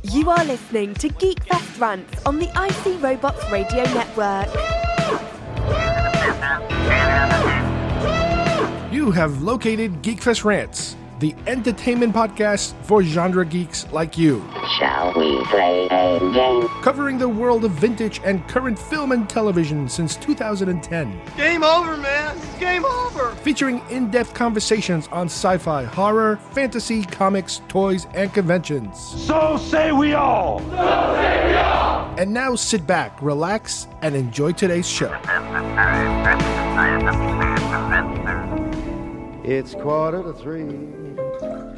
You are listening to GeekFest Rants on the IC Robots Radio Network. You have located GeekFest Rants, the entertainment podcast for genre geeks like you. Shall we play a game? Covering the world of vintage and current film and television since 2010. Game over, man. It's game over. Featuring in-depth conversations on sci-fi, horror, fantasy, comics, toys, and conventions. So say we all. So say we all. And now sit back, relax, and enjoy today's show. It's 2:45.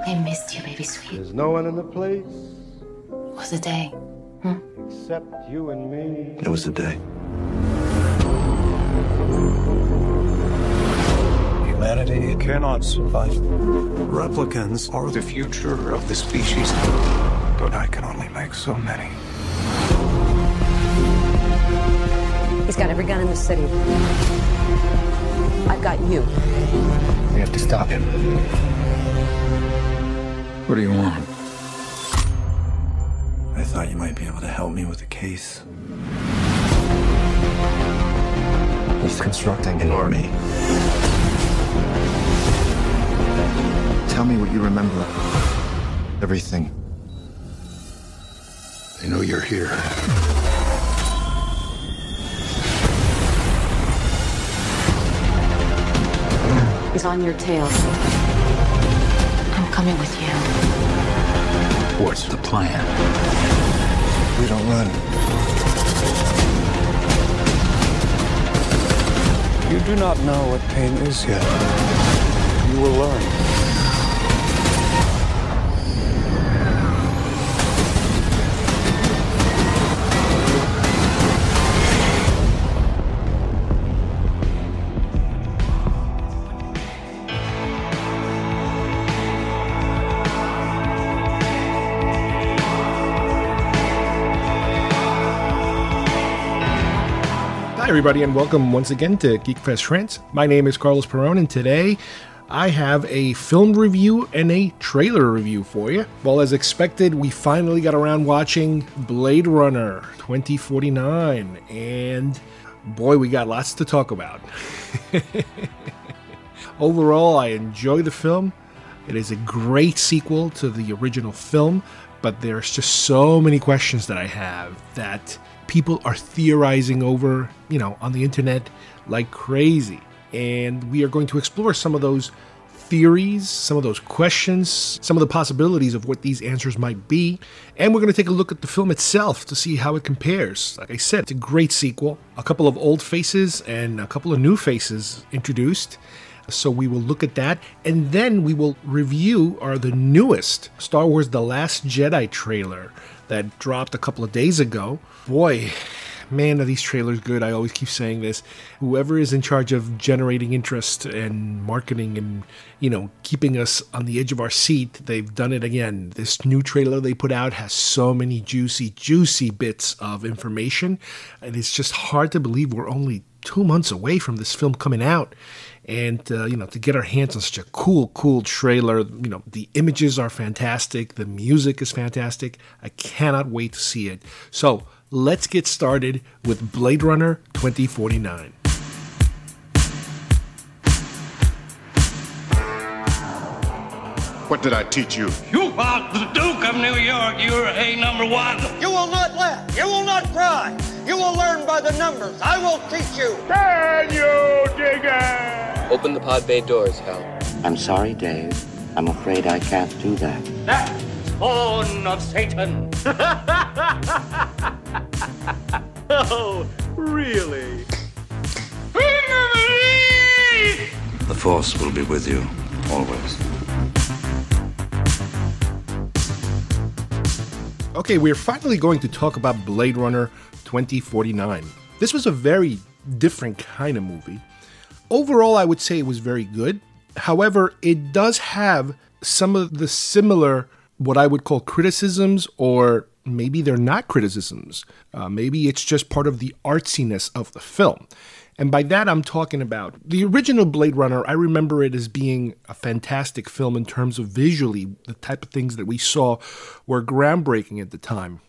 I missed you, baby sweet. There's no one in the place It was a day. except you and me. It was a day. Humanity cannot survive. Replicants are the future of the species, but I can only make so many. He's got every gun in the city. I've got you. We have to stop him. What do you want? I thought you might be able to help me with the case. He's constructing an army. Tell me what you remember. Everything. They know you're here. He's on your tail. I'm coming with you. What's the plan? We don't run. You do not know what pain is yet. You will learn. Hi everybody, and welcome once again to GeekFest Rants. My name is Carlos Perron, and today I have a film review and a trailer review for you. Well, as expected, we finally got around watching Blade Runner 2049, and boy, we got lots to talk about. Overall, I enjoy the film. It is a great sequel to the original film, but there's just so many questions that I have that people are theorizing over, on the internet like crazy. And we are going to explore some of those theories, some of those questions, some of the possibilities of what these answers might be. And we're going to take a look at the film itself to see how it compares. Like I said, it's a great sequel. A couple of old faces and a couple of new faces introduced. So we will look at that, and then we will review the newest Star Wars The Last Jedi trailer that dropped a couple of days ago. Boy, man, are these trailers good. I always keep saying this. Whoever is in charge of generating interest and marketing and, keeping us on the edge of our seat, they've done it again. This new trailer they put out has so many juicy bits of information, and it's just hard to believe we're only 2 months away from this film coming out. And, to get our hands on such a cool trailer, the images are fantastic. The music is fantastic. I cannot wait to see it. So let's get started with Blade Runner 2049. What did I teach you? You are the Duke of New York. You're a number one. You will not laugh. You will not cry. You will learn by the numbers. I will teach you. Can you dig it? Open the pod bay doors, Hal. I'm sorry, Dave. I'm afraid I can't do that. That spawn of Satan. Oh, really? The Force will be with you, always. Okay, we're finally going to talk about Blade Runner 2049. This was a very different kind of movie. Overall, I would say it was very good. However, it does have some of the similar, what I would call criticisms or maybe they're not criticisms. Maybe it's just part of the artsiness of the film. And by that, I'm talking about the original Blade Runner. I remember it as being a fantastic film in terms of visually, the type of things that we saw were groundbreaking at the time.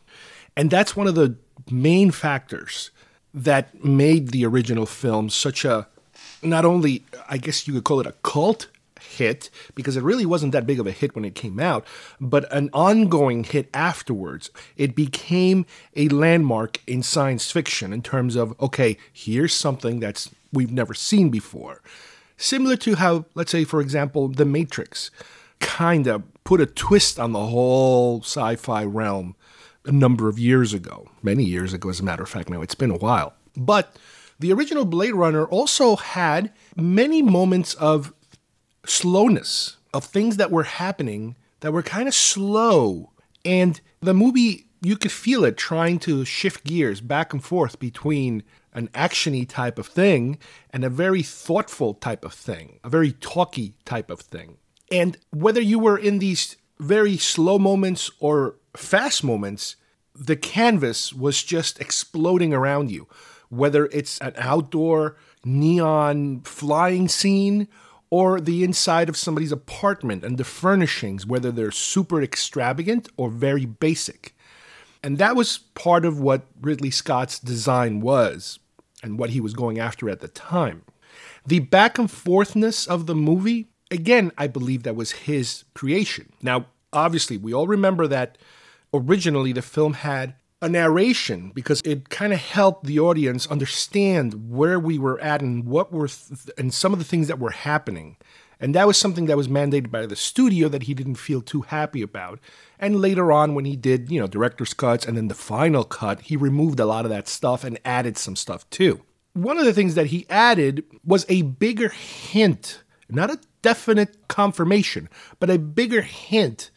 And that's one of the main factors that made the original film such a, not only, I guess you could call it a cult hit, because it really wasn't that big of a hit when it came out, but an ongoing hit afterwards. It became a landmark in science fiction in terms of, okay, here's something that's we've never seen before. Similar to how, let's say, for example, The Matrix kind of put a twist on the whole sci-fi realm a number of years ago. Many years ago, as a matter of fact. Now, it's been a while. But the original Blade Runner also had many moments of slowness, of things that were happening that were kind of slow. And the movie, you could feel it trying to shift gears back and forth between an action-y type of thing and a very thoughtful type of thing, a very talky type of thing. And whether you were in these very slow moments or fast moments, the canvas was just exploding around you. Whether it's an outdoor neon flying scene or the inside of somebody's apartment and the furnishings, whether they're super extravagant or very basic. And that was part of what Ridley Scott's design was and what he was going after at the time. The back and forthness of the movie, again, I believe that was his creation. Now, obviously, we all remember that originally the film had a narration because it kind of helped the audience understand where we were at and what were and some of the things that were happening. And that was something that was mandated by the studio that he didn't feel too happy about. And later on, when he did, director's cuts and then the final cut, he removed a lot of that stuff and added some stuff too. One of the things that he added was a bigger hint, not a definite confirmation, but a bigger hint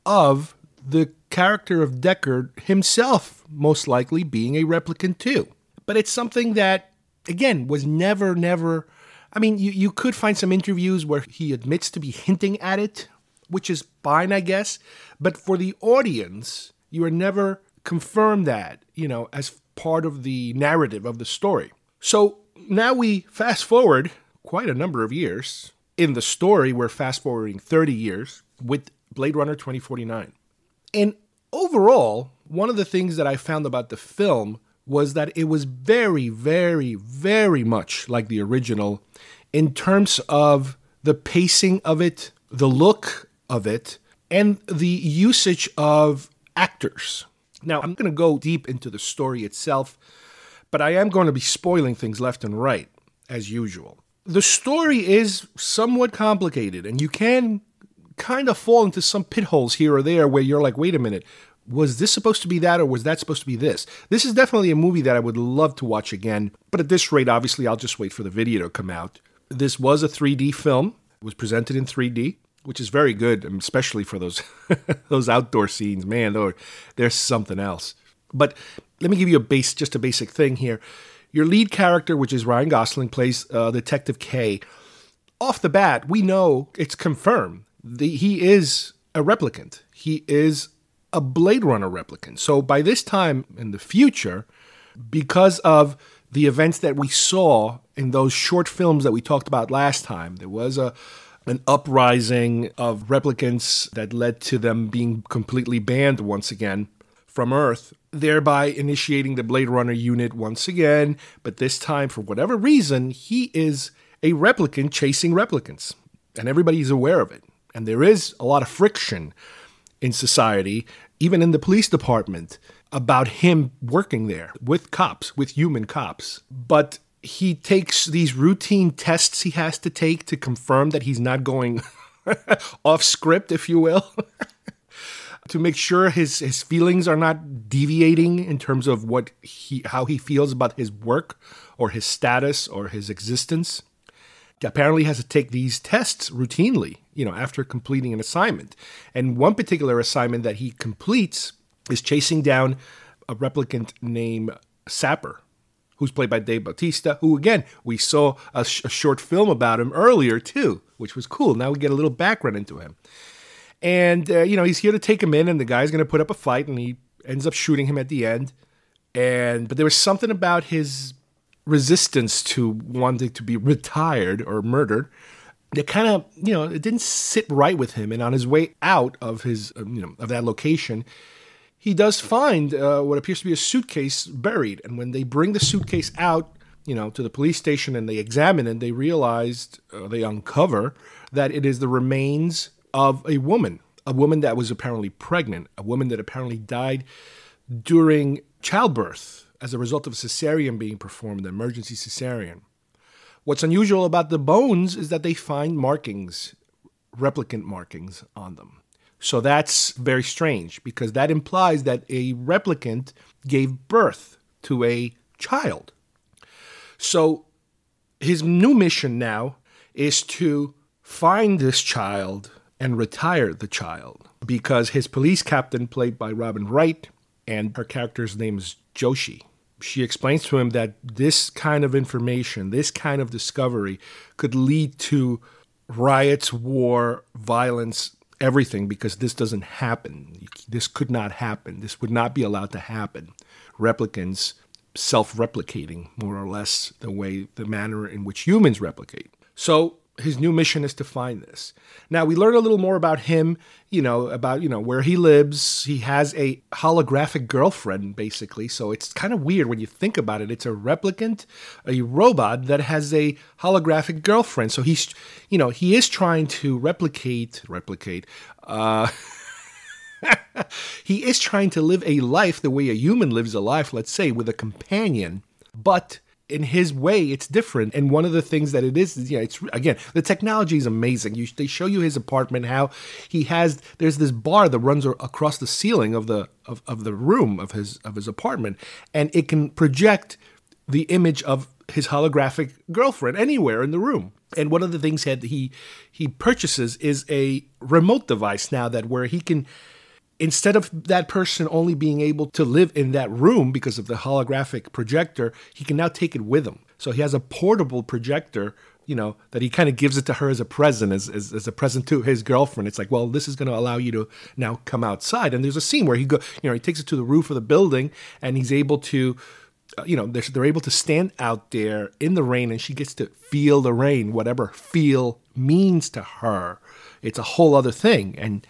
of the character of Deckard himself most likely being a replicant too. But it's something that, again, was never... I mean, you could find some interviews where he admits to be hinting at it, which is fine, I guess. But for the audience, you are never confirmed that, as part of the narrative of the story. So now we fast forward quite a number of years. In the story, we're fast forwarding 30 years with Blade Runner 2049. And overall, one of the things that I found about the film was that it was very, very, very much like the original in terms of the pacing of it, the look of it, and the usage of actors. Now, I'm going to go deep into the story itself, but I am going to be spoiling things left and right, as usual. The story is somewhat complicated, and you can kind of fall into some pit holes here or there where you're like, wait a minute, was this supposed to be that or was that supposed to be this? This is definitely a movie that I would love to watch again, but at this rate, obviously, I'll just wait for the video to come out. This was a 3D film. It was presented in 3D, which is very good, especially for those those outdoor scenes. Man, there's something else. But let me give you just a basic thing here. Your lead character, which is Ryan Gosling, plays Detective K. Off the bat, we know it's confirmed. He is a replicant. He is a Blade Runner replicant. So by this time in the future, because of the events that we saw in those short films that we talked about last time, there was an uprising of replicants that led to them being completely banned once again from Earth, thereby initiating the Blade Runner unit once again. But this time, for whatever reason, he is a replicant chasing replicants. And everybody's aware of it. And there is a lot of friction in society, even in the police department, about him working there with cops, with human cops. But he takes these routine tests he has to take to confirm that he's not going off script, if you will, to make sure his feelings are not deviating in terms of how he feels about his work or his status or his existence. Apparently has to take these tests routinely, after completing an assignment. And one particular assignment that he completes is chasing down a replicant named Sapper, who's played by Dave Bautista, who, again, we saw a short film about him earlier, too, which was cool. Now we get a little background into him. And, he's here to take him in, and the guy's going to put up a fight, and he ends up shooting him at the end. But there was something about his resistance to wanting to be retired or murdered that kind of, it didn't sit right with him. And on his way out of his, of that location, he does find what appears to be a suitcase buried. And when they bring the suitcase out, to the police station and they examine it, they they uncover that it is the remains of a woman that was apparently pregnant, a woman that apparently died during childbirth as a result of a cesarean being performed, an emergency cesarean. What's unusual about the bones is that they find markings, replicant markings on them. So that's very strange because that implies that a replicant gave birth to a child. So his new mission now is to find this child and retire the child because his police captain, played by Robin Wright, and her character's name is Joshi. She explains to him that this kind of information, this kind of discovery could lead to riots, war, violence, everything, because this doesn't happen. This could not happen. This would not be allowed to happen. Replicants self-replicating, more or less, the manner in which humans replicate. So his new mission is to find this. Now, we learn a little more about him, about where he lives. He has a holographic girlfriend, basically. So it's kind of weird when you think about it. It's a replicant, a robot that has a holographic girlfriend. So he's, he is trying to replicate. He is trying to live a life the way a human lives a life, let's say, with a companion. But in his way, it's different. And one of the things that it is the technology is amazing. They show you his apartment, how there's this bar that runs across the ceiling of the room of his apartment, and it can project the image of his holographic girlfriend anywhere in the room. And one of the things that he purchases is a remote device now where he can, instead of that person only being able to live in that room because of the holographic projector, he can now take it with him. So he has a portable projector, that he kind of gives it to her as a present, as a present to his girlfriend. It's like, well, this is going to allow you to now come outside. And there's a scene where he takes it to the roof of the building, and he's able to, they're able to stand out there in the rain, and she gets to feel the rain, whatever feel means to her. It's a whole other thing. And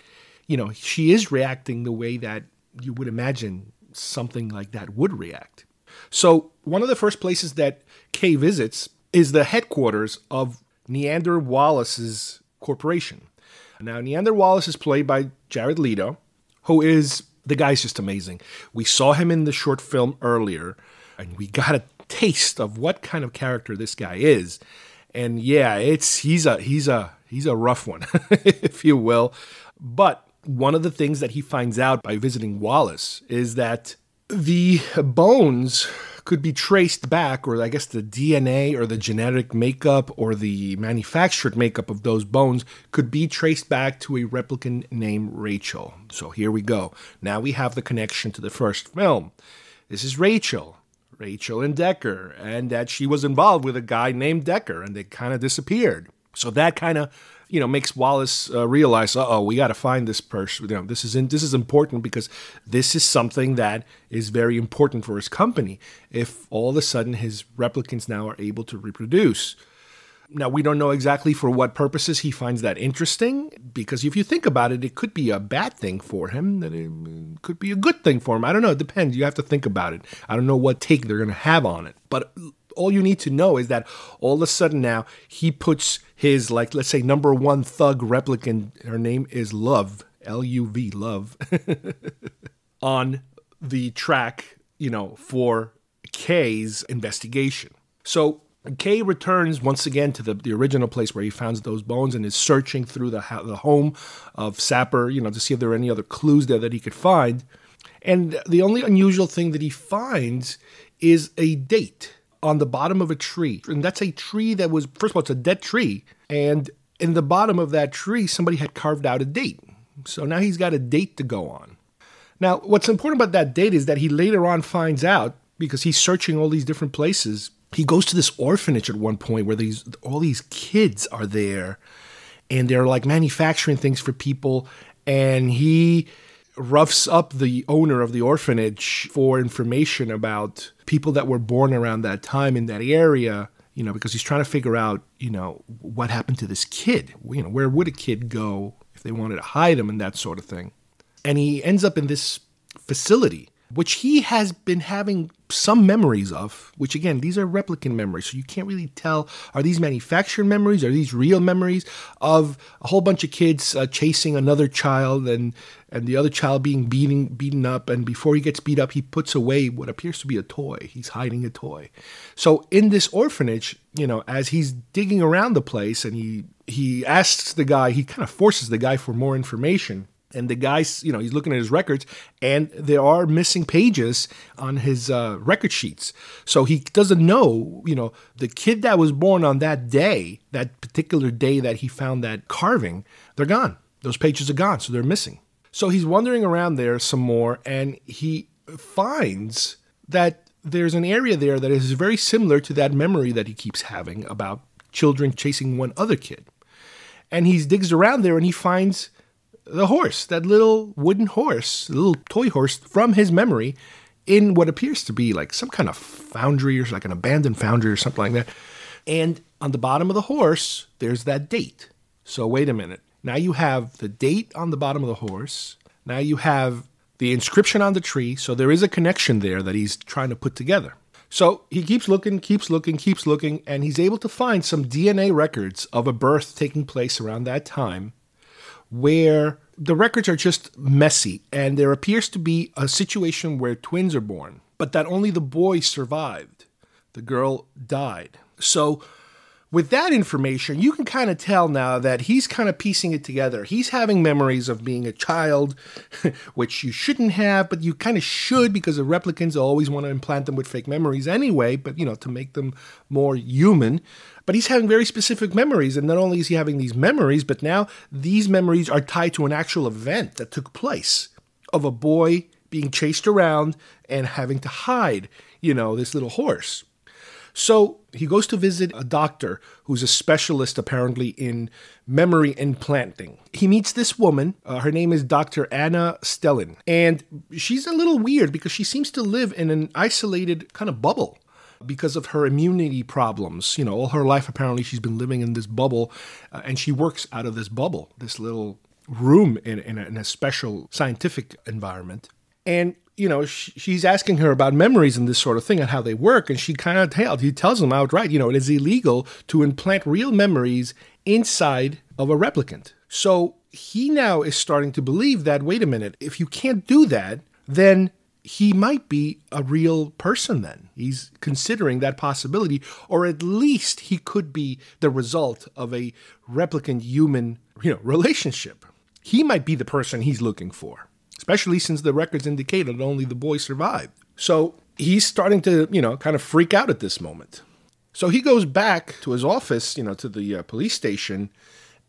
she is reacting the way that you would imagine something like that would react. So one of the first places that Kay visits is the headquarters of Neander Wallace's corporation. Now, Neander Wallace is played by Jared Leto, the guy's just amazing. We saw him in the short film earlier, and we got a taste of what kind of character this guy is. And yeah, he's a rough one, if you will. But one of the things that he finds out by visiting Wallace is that the bones could be traced back, or I guess the DNA or the genetic makeup or the manufactured makeup of those bones could be traced back to a replicant named Rachel. So here we go. Now we have the connection to the first film. This is Rachel and Decker, and that she was involved with a guy named Decker, and they kind of disappeared. So that kind of makes Wallace realize, we got to find this person. This is important because this is something that is very important for his company. If all of a sudden his replicants now are able to reproduce. Now, we don't know exactly for what purposes he finds that interesting, because if you think about it, it could be a bad thing for him, that it could be a good thing for him. I don't know. It depends. You have to think about it. I don't know what take they're going to have on it. But all you need to know is that all of a sudden now he puts his, let's say, number one thug replicant, her name is Love, L-U-V, Love, on the track, for Kay's investigation. So Kay returns once again to the original place where he found those bones and is searching through the home of Sapper, to see if there are any other clues there that he could find. And the only unusual thing that he finds is a date on the bottom of a tree. And that's a tree that was, first of all, it's a dead tree. And in the bottom of that tree, somebody had carved out a date. So now he's got a date to go on. Now, what's important about that date is that he later on finds out, because he's searching all these different places, he goes to this orphanage at one point where all these kids are there, and they're like manufacturing things for people. And he roughs up the owner of the orphanage for information about people that were born around that time in that area, because he's trying to figure out, what happened to this kid. Where would a kid go if they wanted to hide him and that sort of thing. And he ends up in this facility, which he has been having some memories of, which again, these are replicant memories. So you can't really tell, are these manufactured memories? Are these real memories of a whole bunch of kids chasing another child and the other child being beaten up? And before he gets beat up, he puts away what appears to be a toy. He's hiding a toy. So in this orphanage, as he's digging around the place and he asks the guy, he kind of forces the guy for more information. And the guy's, he's looking at his records, and there are missing pages on his record sheets. So he doesn't know, the kid that was born on that day, that particular day that he found that carving, they're gone. Those pages are gone, so they're missing. So he's wandering around there some more, and he finds that there's an area there that is very similar to that memory that he keeps having about children chasing one other kid. And he digs around there, and he finds the horse, that little wooden horse, the little toy horse from his memory in what appears to be like some kind of foundry or like an abandoned foundry or something like that. And on the bottom of the horse, there's that date. So wait a minute. Now you have the date on the bottom of the horse. Now you have the inscription on the tree. So there is a connection there that he's trying to put together. So he keeps looking, and he's able to find some DNA records of a birth taking place around that time, where the records are just messy, and there appears to be a situation where twins are born, but that only the boy survived. The girl died. So with that information, you can kind of tell now that he's kind of piecing it together. He's having memories of being a child, which you shouldn't have, but you kind of should, because the replicants always want to implant them with fake memories anyway, but, to make them more human. But he's having very specific memories, and not only is he having these memories, but now these memories are tied to an actual event that took place of a boy being chased around and having to hide, this little horse. So he goes to visit a doctor who's a specialist apparently in memory implanting. He meets this woman. Her name is Dr. Anna Stellin. And she's a little weird because she seems to live in an isolated kind of bubble because of her immunity problems. All her life apparently she's been living in this bubble, and she works out of this bubble, this little room in a special scientific environment. And she's asking her about memories and this sort of thing and how they work. And he tells him outright, it is illegal to implant real memories inside of a replicant. So he now is starting to believe that, wait a minute, if you can't do that, then he might be a real person then. He's considering that possibility, or at least he could be the result of a replicant-human, relationship. He might be the person he's looking for, especially since the records indicate that only the boy survived. So he's starting to, kind of freak out at this moment. So he goes back to his office, to the police station,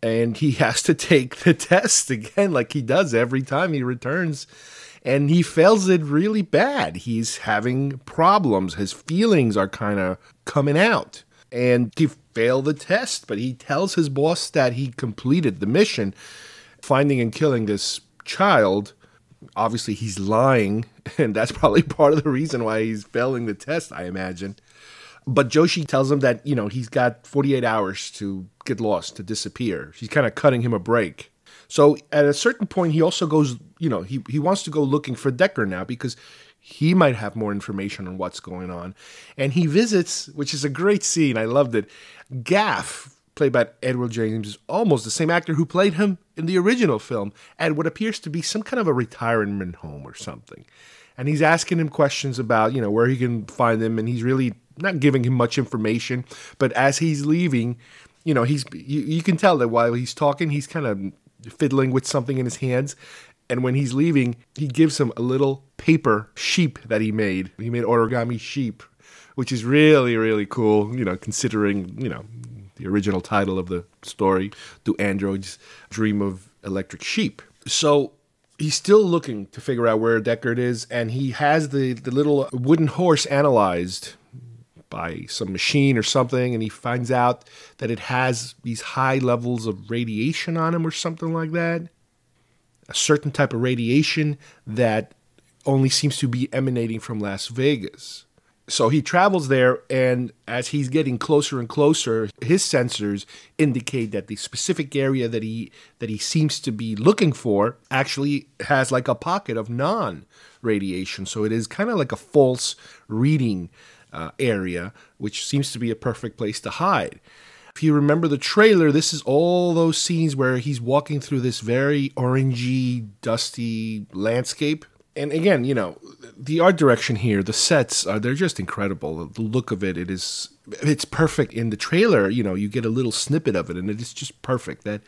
and he has to take the test again like he does every time he returns. And he fails it really bad. He's having problems. His feelings are kind of coming out. And he failed the test, but he tells his boss that he completed the mission, finding and killing this child. Obviously, he's lying, and that's probably part of the reason why he's failing the test, I imagine. But Joshi tells him that, he's got 48 hours to get lost, to disappear. She's kind of cutting him a break. So at a certain point, he also goes, he wants to go looking for Decker now because he might have more information on what's going on. And he visits, which is a great scene, I loved it, Gaff, played by Edward James, almost the same actor who played him in the original film, at what appears to be some kind of a retirement home or something. And he's asking him questions about, where he can find him, and he's really not giving him much information. But as he's leaving, you can tell that while he's talking, he's kind of fiddling with something in his hands. And when he's leaving, he gives him a little paper sheep that he made. He made origami sheep, which is really, really cool, considering, the original title of the story, Do Androids Dream of Electric Sheep? So he's still looking to figure out where Deckard is, and he has the little wooden horse analyzed by some machine or something, and he finds out that it has these high levels of radiation on him or something like that. a certain type of radiation that only seems to be emanating from Las Vegas. So he travels there, and as he's getting closer and closer, his sensors indicate that the specific area that he seems to be looking for actually has like a pocket of non-radiation. So it is kind of like a false reading area, which seems to be a perfect place to hide. If you remember the trailer, this is all those scenes where he's walking through this very orangey, dusty landscape. And again, the art direction here, the sets, they're just incredible. The look of it's perfect. In the trailer, you get a little snippet of it, and it is just perfect. That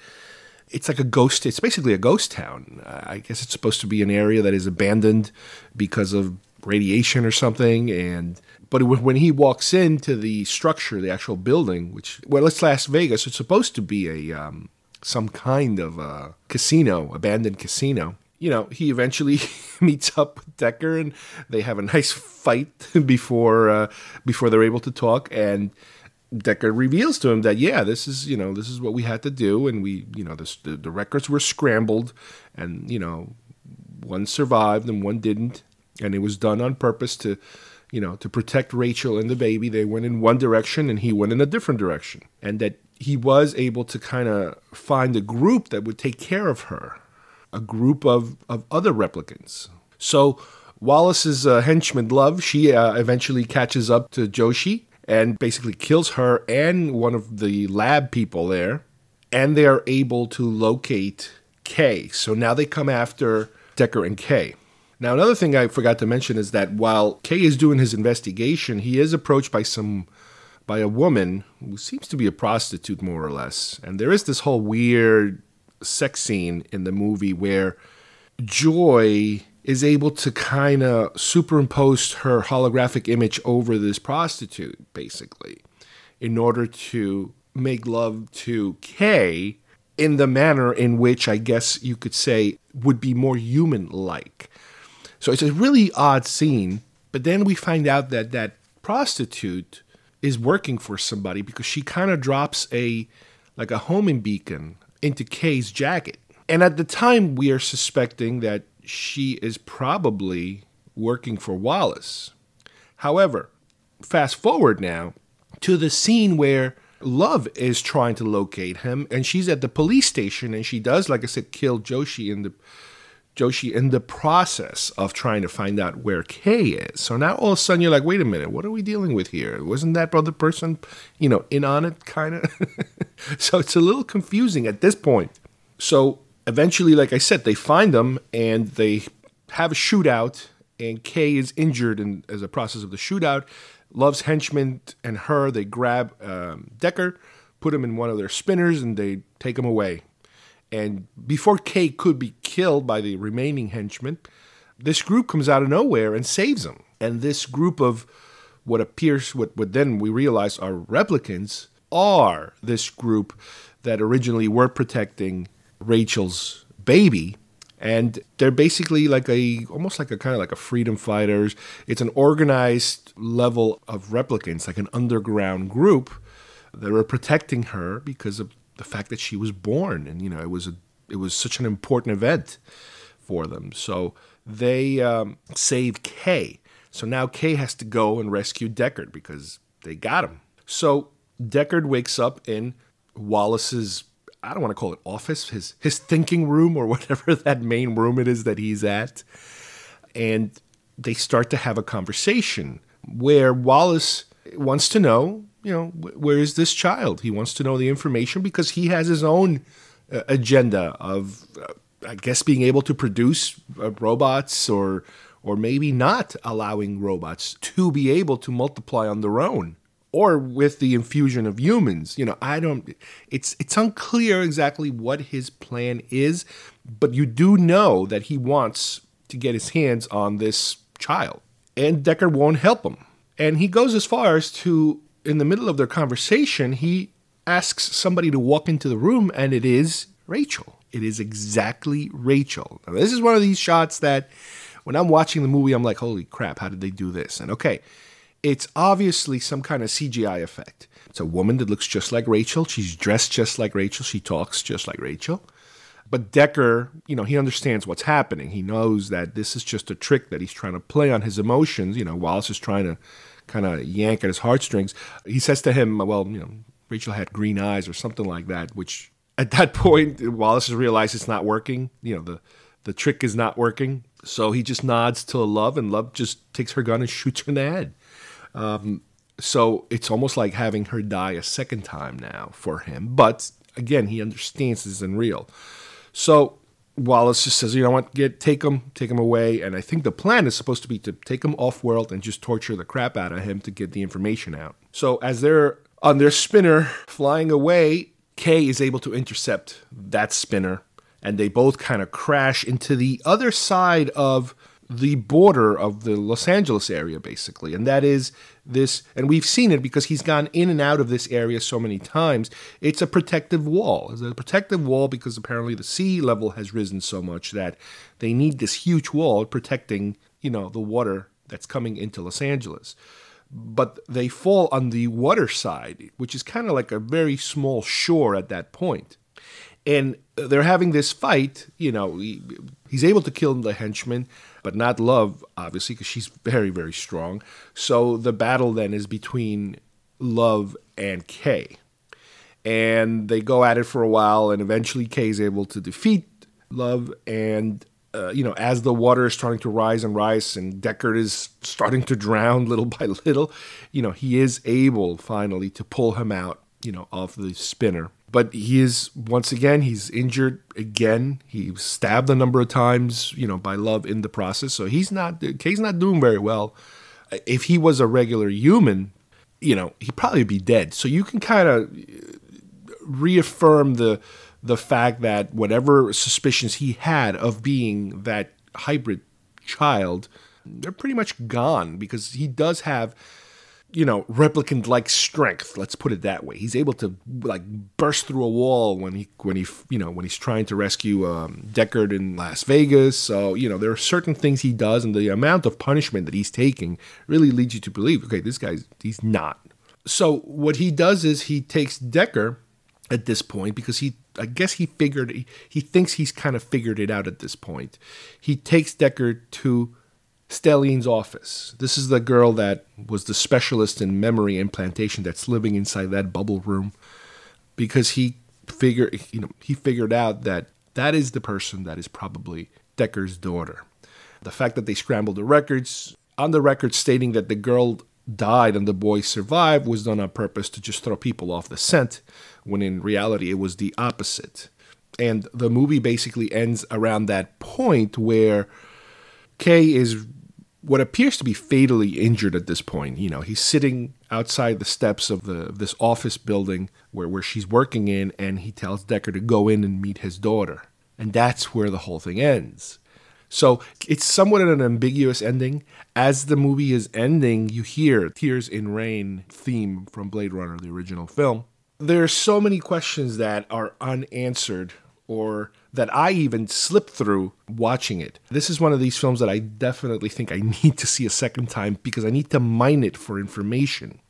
it's like it's basically a ghost town. I guess it's supposed to be an area that is abandoned because of radiation or something. But when he walks into the structure, the actual building, it's Las Vegas. It's supposed to be some kind of a casino, abandoned casino. He eventually meets up with Deckard, and they have a nice fight before they're able to talk. And Deckard reveals to him that, this is what we had to do, and the records were scrambled, and one survived and one didn't, and it was done on purpose to protect Rachel and the baby. They went in one direction, and he went in a different direction, and that he was able to kind of find a group that would take care of her. A group of other replicants. So Wallace's henchman, Love, she eventually catches up to Joshi and basically kills her and one of the lab people there. And they are able to locate Kay. So now they come after Deckard and Kay. Now, another thing I forgot to mention is that while Kay is doing his investigation, he is approached by a woman who seems to be a prostitute, more or less. And there is this whole weird sex scene in the movie where Joy is able to kind of superimpose her holographic image over this prostitute, basically, in order to make love to Kay in the manner in which I guess you could say would be more human-like. So it's a really odd scene, but then we find out that that prostitute is working for somebody because she kind of drops a homing beacon into Kay's jacket. And at the time, we are suspecting that she is probably working for Wallace. However, fast forward now to the scene where Love is trying to locate him, and she's at the police station, and she does, like I said, kill Joshi in the process of trying to find out where Kay is. So now all of a sudden you're like, wait a minute, what are we dealing with here? Wasn't that other person, in on it, kind of? So it's a little confusing at this point. So eventually, like I said, they find them and they have a shootout, and Kay is injured as a process of the shootout. Love's henchmen and her, they grab Deckard, put him in one of their spinners, and they take him away. And before Kay could be killed by the remaining henchmen, this group comes out of nowhere and saves him. And this group of what then we realize are replicants are this group that originally were protecting Rachel's baby. And they're basically almost like a freedom fighters. It's an organized level of replicants, like an underground group that are protecting her because of the fact that she was born, and it was such an important event for them. So they save Kay. So now Kay has to go and rescue Deckard because they got him. So Deckard wakes up in Wallace's, I don't want to call it office, his thinking room or whatever that main room it is that he's at. And they start to have a conversation where Wallace wants to know, where is this child? He wants to know the information because he has his own agenda of, I guess, being able to produce robots or maybe not allowing robots to be able to multiply on their own or with the infusion of humans. It's unclear exactly what his plan is, but you do know that he wants to get his hands on this child. And Deckard won't help him. And he goes as far as to, in the middle of their conversation, he asks somebody to walk into the room, and it is Rachel. It is exactly Rachel. Now, this is one of these shots that when I'm watching the movie, I'm like, holy crap, how did they do this? And okay, it's obviously some kind of CGI effect. It's a woman that looks just like Rachel. She's dressed just like Rachel. She talks just like Rachel. But Decker, he understands what's happening. He knows that this is just a trick that he's trying to play on his emotions. Wallace is trying to kind of yank at his heartstrings. He says to him, well, Rachel had green eyes or something like that, which at that point, Wallace has realized it's not working. The trick is not working. So he just nods to Love, and Love just takes her gun and shoots her in the head. So it's almost like having her die a second time now for him. But again, he understands this isn't real. So Wallace just says, you know what, take him away. And I think the plan is supposed to be to take him off-world and just torture the crap out of him to get the information out. So as they're on their spinner flying away, Kay is able to intercept that spinner. And they both kind of crash into the other side of the border of the Los Angeles area, basically. And that is this, and we've seen it because he's gone in and out of this area so many times. It's a protective wall. It's a protective wall because apparently the sea level has risen so much that they need this huge wall protecting, the water that's coming into Los Angeles. But they fall on the water side, which is kind of like a very small shore at that point. And they're having this fight, he's able to kill the henchman, but not Love, obviously, because she's very, very strong. So the battle then is between Love and Kay. And they go at it for a while, and eventually Kay is able to defeat Love. And, as the water is starting to rise and Deckard is starting to drown little by little, he is able finally to pull him out, off the spinner. But he is, once again, he's injured again. He was stabbed a number of times, by Love in the process. So Kay's not doing very well. If he was a regular human, he'd probably be dead. So you can kind of reaffirm the fact that whatever suspicions he had of being that hybrid child, they're pretty much gone because he does have replicant-like strength. Let's put it that way. He's able to burst through a wall when he's trying to rescue Deckard in Las Vegas. So there are certain things he does, and the amount of punishment that he's taking really leads you to believe, okay, he's not. So what he does is he takes Deckard at this point because he thinks he's kind of figured it out at this point. He takes Deckard to Stelline's office. This is the girl that was the specialist in memory implantation that's living inside that bubble room, because he figured out that is the person that is probably Deckard's daughter. The fact that they scrambled the records, on the record stating that the girl died and the boy survived, was done on purpose to just throw people off the scent, when in reality it was the opposite. And the movie basically ends around that point where Kay is what appears to be fatally injured at this point. He's sitting outside the steps of this office building where she's working in, and he tells Deckard to go in and meet his daughter. And that's where the whole thing ends. So it's somewhat an ambiguous ending. As the movie is ending, you hear Tears in Rain theme from Blade Runner, the original film. There are so many questions that are unanswered, or that I even slipped through watching it. This is one of these films that I definitely think I need to see a second time because I need to mine it for information.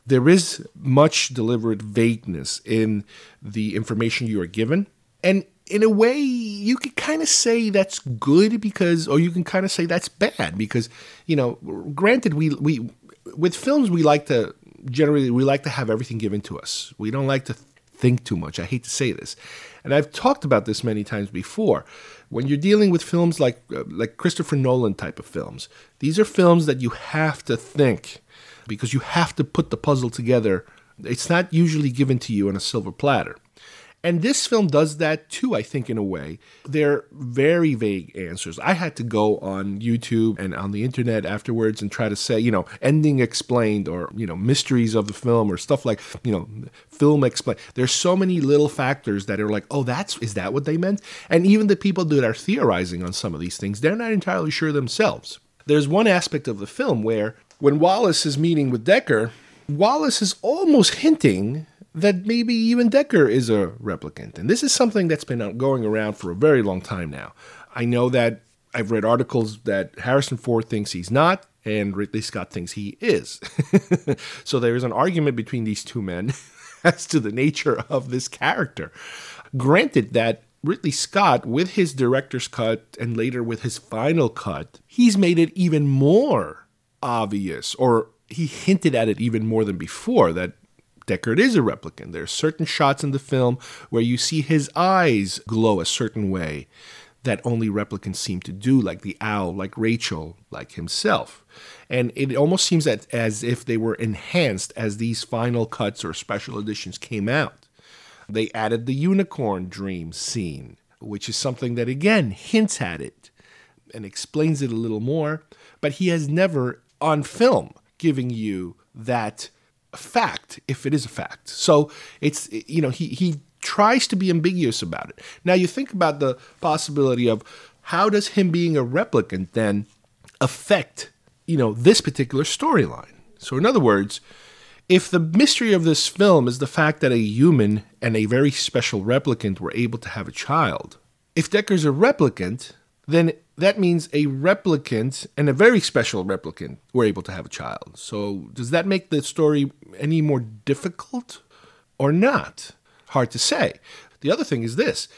There is much deliberate vagueness in the information you are given. And in a way, you can kind of say that's good or you can kind of say that's bad because, granted, we with films, we like to have everything given to us. We don't like to think too much. I hate to say this. And I've talked about this many times before. When you're dealing with films like Christopher Nolan type of films, these are films that you have to think because you have to put the puzzle together. It's not usually given to you on a silver platter. And this film does that too, I think, in a way. They're very vague answers. I had to go on YouTube and on the internet afterwards and try to say, ending explained or, mysteries of the film or stuff like, film explained. There's so many little factors that are like, oh, is that what they meant? And even the people that are theorizing on some of these things, they're not entirely sure themselves. There's one aspect of the film where when Wallace is meeting with Deckard, Wallace is almost hinting that maybe even Deckard is a replicant. And this is something that's been going around for a very long time now. I know that I've read articles that Harrison Ford thinks he's not, and Ridley Scott thinks he is. So there is an argument between these two men as to the nature of this character. Granted that Ridley Scott, with his director's cut and later with his final cut, he's made it even more obvious, or he hinted at it even more than before, that Deckard is a replicant. There are certain shots in the film where you see his eyes glow a certain way that only replicants seem to do, like the owl, like Rachel, like himself. And it almost seems as if they were enhanced as these final cuts or special editions came out. They added the unicorn dream scene, which is something that, again, hints at it and explains it a little more. But he has never, on film, given you that fact, if it is a fact. So it's, he tries to be ambiguous about it. Now you think about the possibility of how does him being a replicant then affect, this particular storyline. So in other words, if the mystery of this film is the fact that a human and a very special replicant were able to have a child, if Deckard's a replicant, then that means a replicant and a very special replicant were able to have a child. So does that make the story any more difficult or not? Hard to say. The other thing is this.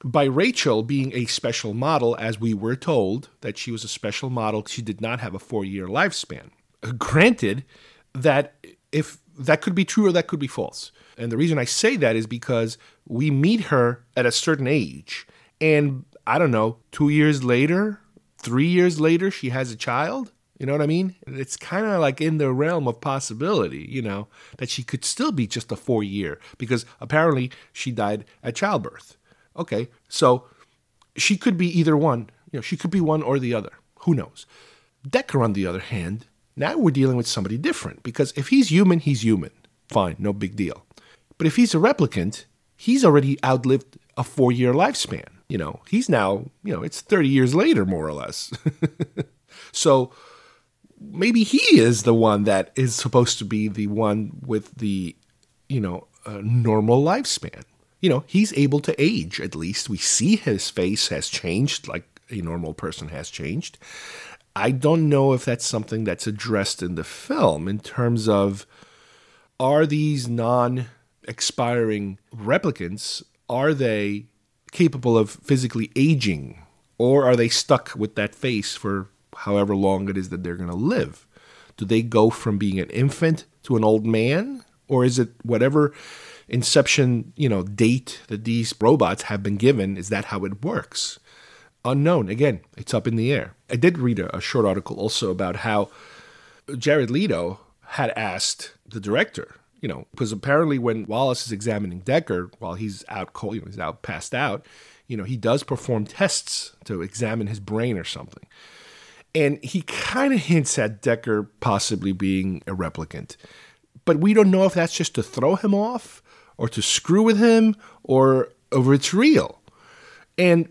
By Rachel being a special model, as we were told that she was a special model, she did not have a 4-year lifespan. Granted that if that could be true or that could be false. And the reason I say that is because we meet her at a certain age, and I don't know, 2 years later, 3 years later, she has a child. You know what I mean? It's kind of like in the realm of possibility, that she could still be just a 4-year, because apparently she died at childbirth. Okay, so she could be either one. She could be one or the other. Who knows? Deckard, on the other hand, now we're dealing with somebody different, because if he's human, he's human. Fine, no big deal. But if he's a replicant, he's already outlived a 4-year lifespan. He's now, it's 30 years later, more or less. So maybe he is the one that is supposed to be the one with the, normal lifespan. He's able to age, at least. We see his face has changed like a normal person has changed. I don't know if that's something that's addressed in the film in terms of, are these non-expiring replicants, are they capable of physically aging, or are they stuck with that face for however long it is that they're going to live? Do they go from being an infant to an old man? Or is it whatever inception, date that these robots have been given, is that how it works? Unknown. Again, it's up in the air. I did read a short article also about how Jared Leto had asked the director, because apparently when Wallace is examining Deckard while he's out cold, he's out passed out, he does perform tests to examine his brain or something. And he kind of hints at Deckard possibly being a replicant. But we don't know if that's just to throw him off or to screw with him or it's real. And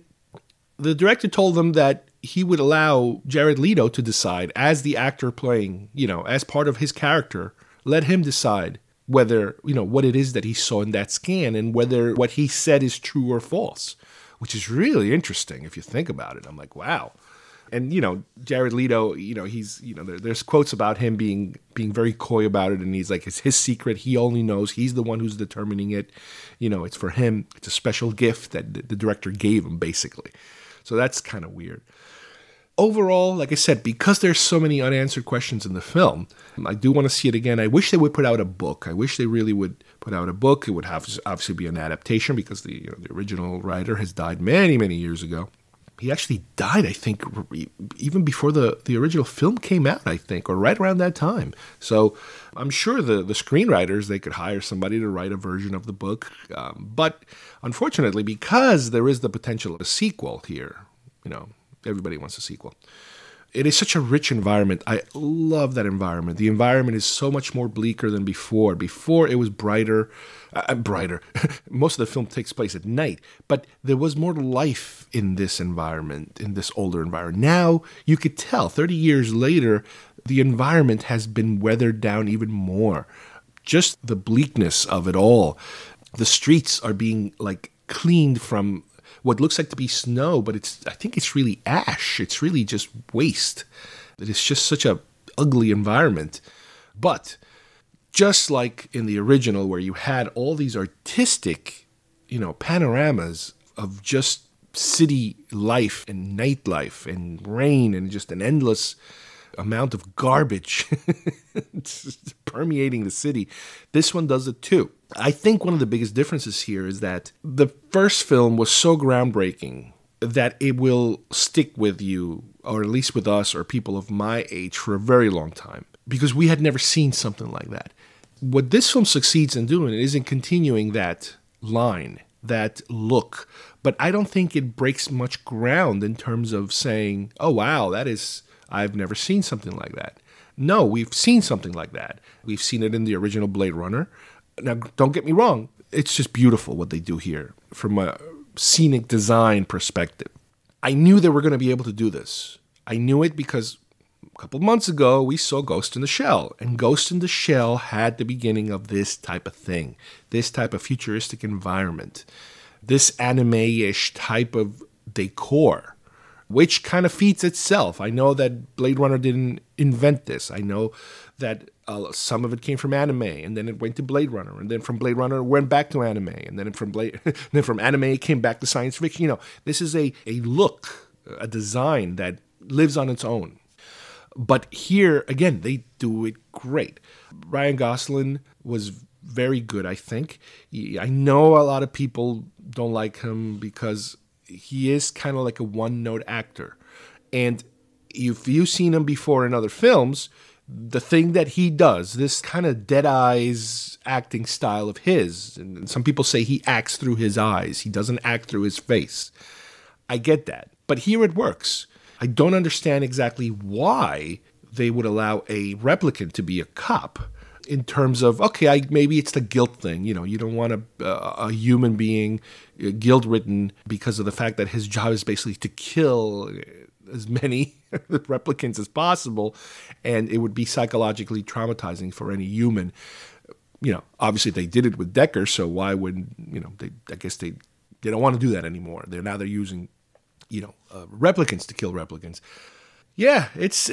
the director told them that he would allow Jared Leto to decide, as the actor playing, as part of his character, let him decide whether, what it is that he saw in that scan and whether what he said is true or false, which is really interesting if you think about it. I'm like, wow. And, Jared Leto, he's, there's quotes about him being very coy about it. And he's like, it's his secret. He only knows. He's the one who's determining it. It's for him. It's a special gift that the director gave him, basically. So that's kind of weird. Overall, like I said, because there's so many unanswered questions in the film, I do want to see it again. I wish they would put out a book. I wish they really would put out a book. It would have to obviously be an adaptation because the original writer has died many, many years ago. He actually died, I think, even before the original film came out, I think, or right around that time. So I'm sure the screenwriters, they could hire somebody to write a version of the book. But unfortunately, because there is the potential of a sequel here, everybody wants a sequel. It is such a rich environment. I love that environment. The environment is so much more bleaker than before. Before, it was brighter. Most of the film takes place at night, but there was more life in this environment, in this older environment. Now, you could tell, 30 years later, the environment has been weathered down even more. Just the bleakness of it all. The streets are being, cleaned from what looks like to be snow, but I think it's really ash. It's really just waste. It is just such a ugly environment. But just like in the original, where you had all these artistic, panoramas of just city life and nightlife and rain and just an endless amount of garbage permeating the city. This one does it too. I think one of the biggest differences here is that the first film was so groundbreaking that it will stick with you, or at least with us or people of my age, for a very long time, because we had never seen something like that. What this film succeeds in doing is in continuing that line, that look, but I don't think it breaks much ground in terms of saying, oh wow, I've never seen something like that. No, we've seen something like that. We've seen it in the original Blade Runner. Now, don't get me wrong, it's just beautiful what they do here from a scenic design perspective. I knew they were going to be able to do this. I knew it because a couple of months ago, we saw Ghost in the Shell. And Ghost in the Shell had the beginning of this type of thing, this type of futuristic environment, this anime-ish type of decor, which kind of feeds itself. I know that Blade Runner didn't invent this. I know that some of it came from anime, and then it went to Blade Runner, and then from Blade Runner it went back to anime, and then from anime it came back to science fiction. You know, this is a look, a design that lives on its own. But here, again, they do it great. Ryan Gosling was very good, I think. I know a lot of people don't like him because he is kind of like a one-note actor. And if you've seen him before in other films, the thing that he does, this kind of dead eyes acting style of his, and some people say he acts through his eyes. He doesn't act through his face. I get that. But here it works. I don't understand exactly why they would allow a replicant to be a cop. In terms of, okay, maybe it's the guilt thing. You know, you don't want a human being guilt-ridden because of the fact that his job is basically to kill as many replicants as possible, and it would be psychologically traumatizing for any human. You know, obviously they did it with Decker, so why would, you know, I guess they don't want to do that anymore. They're using, you know, replicants to kill replicants. Yeah, it's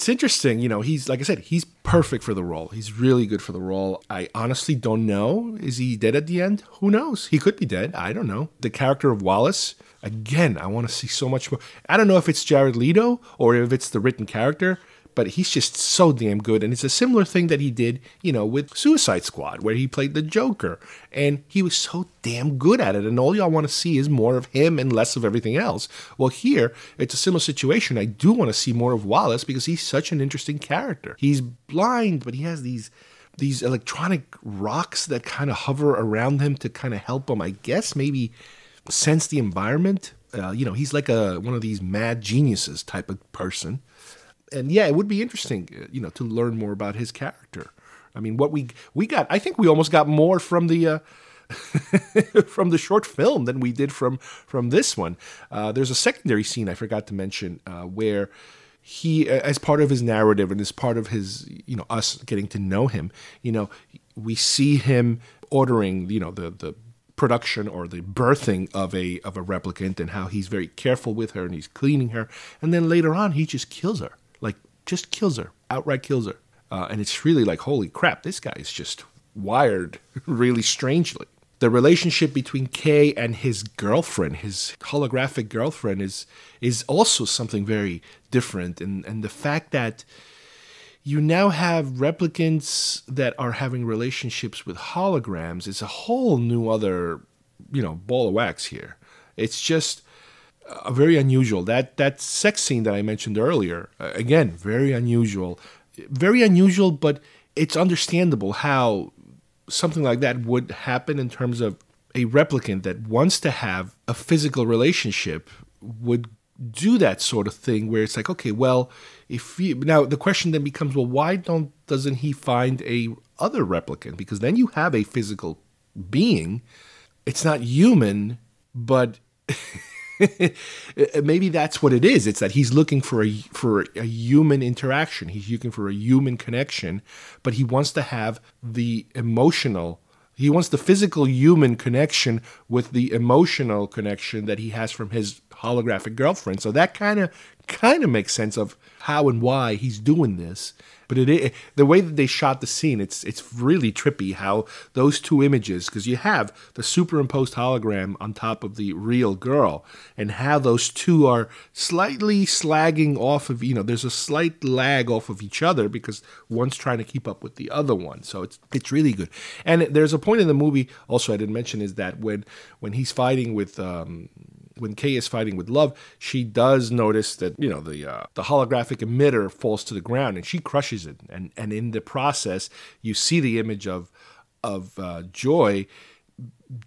interesting. You know, he's, like I said, he's perfect for the role. He's really good for the role. I honestly don't know. Is he dead at the end? Who knows? He could be dead. I don't know. The character of Wallace, again, I want to see so much more. I don't know if it's Jared Leto or if it's the written character, but he's just so damn good. And it's a similar thing that he did, you know, with Suicide Squad, where he played the Joker. And he was so damn good at it. And all y'all want to see is more of him and less of everything else. Well, here, it's a similar situation. I do want to see more of Wallace because he's such an interesting character. He's blind, but he has these electronic rocks that kind of hover around him to kind of help him, I guess, maybe sense the environment. You know, he's like one of these mad geniuses type of person. And yeah, it would be interesting, you know, to learn more about his character. I mean, what we got, I think we almost got more from the from the short film than we did from this one. There's a secondary scene I forgot to mention where he, as part of his narrative and as part of his, you know, us getting to know him, you know, we see him ordering, you know, the production or the birthing of a replicant and how he's very careful with her and he's cleaning her. And then later on, he just kills her. Like, just kills her, outright kills her. And it's really like, holy crap, this guy is just wired really strangely. The relationship between Kay and his girlfriend, his holographic girlfriend, is also something very different. And the fact that you now have replicants that are having relationships with holograms is a whole new other, you know, ball of wax here. It's just very unusual. That sex scene that I mentioned earlier, again, very unusual, but it's understandable how something like that would happen in terms of a replicant that wants to have a physical relationship would do that sort of thing where it's like, okay, well, now the question then becomes, well, why doesn't he find a other replicant? Because then you have a physical being. It's not human, but maybe that's what it is. It's that he's looking for a human interaction. He's looking for a human connection, but he wants to have the emotional. He wants the physical human connection with the emotional connection that he has from his holographic girlfriend. So that kind of makes sense of how and why he's doing this. But the way that they shot the scene, it's really trippy how those two images, because you have the superimposed hologram on top of the real girl, and how those two are slightly slagging off of, there's a slight lag off of each other because one's trying to keep up with the other one. So it's really good. And there's a point in the movie, also I didn't mention, is that when he's fighting with... when Kay is fighting with Love, she does notice that, the holographic emitter falls to the ground and she crushes it. And in the process, you see the image of Joy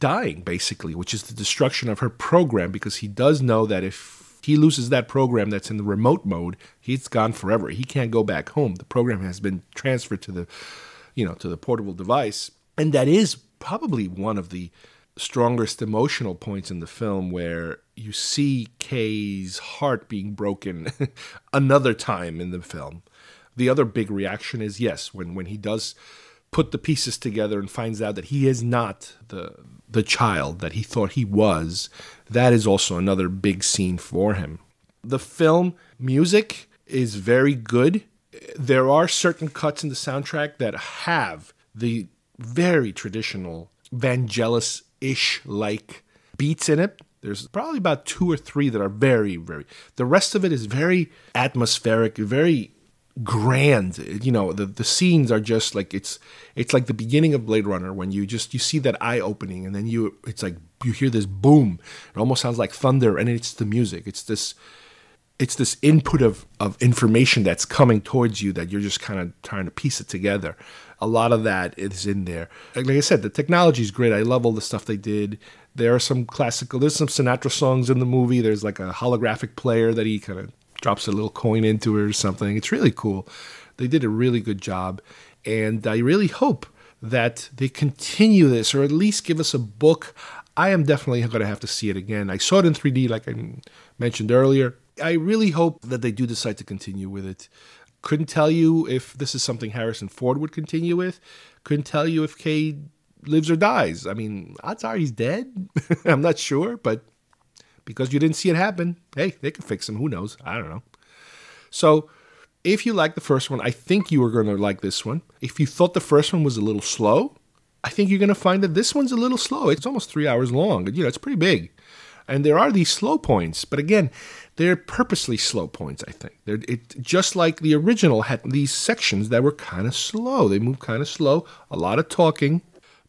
dying, basically, which is the destruction of her program, because he does know that if he loses that program that's in the remote mode, he's gone forever. He can't go back home. The program has been transferred to the portable device. And that is probably one of the strongest emotional points in the film, where you see Kay's heart being broken another time in the film. The other big reaction is, yes, when he does put the pieces together and finds out that he is not the child that he thought he was. That is also another big scene for him. The film music is very good. There are certain cuts in the soundtrack that have the very traditional Vangelis-ish like beats in it. There's probably about 2 or 3 that are very, very... The rest of it is very atmospheric, very grand. The scenes are just like... It's like the beginning of Blade Runner, when you see that eye opening, and then it's like you hear this boom. It almost sounds like thunder, and it's the music. It's this input of information that's coming towards you that you're just kind of trying to piece it together. A lot of that is in there. Like I said, the technology is great. I love all the stuff they did. There's some Sinatra songs in the movie. There's like a holographic player that he kind of drops a little coin into it or something. It's really cool. They did a really good job. And I really hope that they continue this, or at least give us a book. I am definitely going to have to see it again. I saw it in 3D, like I mentioned earlier. I really hope that they do decide to continue with it. Couldn't tell you if this is something Harrison Ford would continue with. Couldn't tell you if Kay lives or dies. I mean, odds are he's dead. I'm not sure, but because you didn't see it happen, hey, they could fix him. Who knows? I don't know. So if you like the first one, I think you are going to like this one. If you thought the first one was a little slow, I think you're going to find that this one's a little slow. It's almost 3 hours long. It's pretty big. And there are these slow points, but again, they're purposely slow points, I think. Just like the original had these sections that were kind of slow. They moved kind of slow, a lot of talking.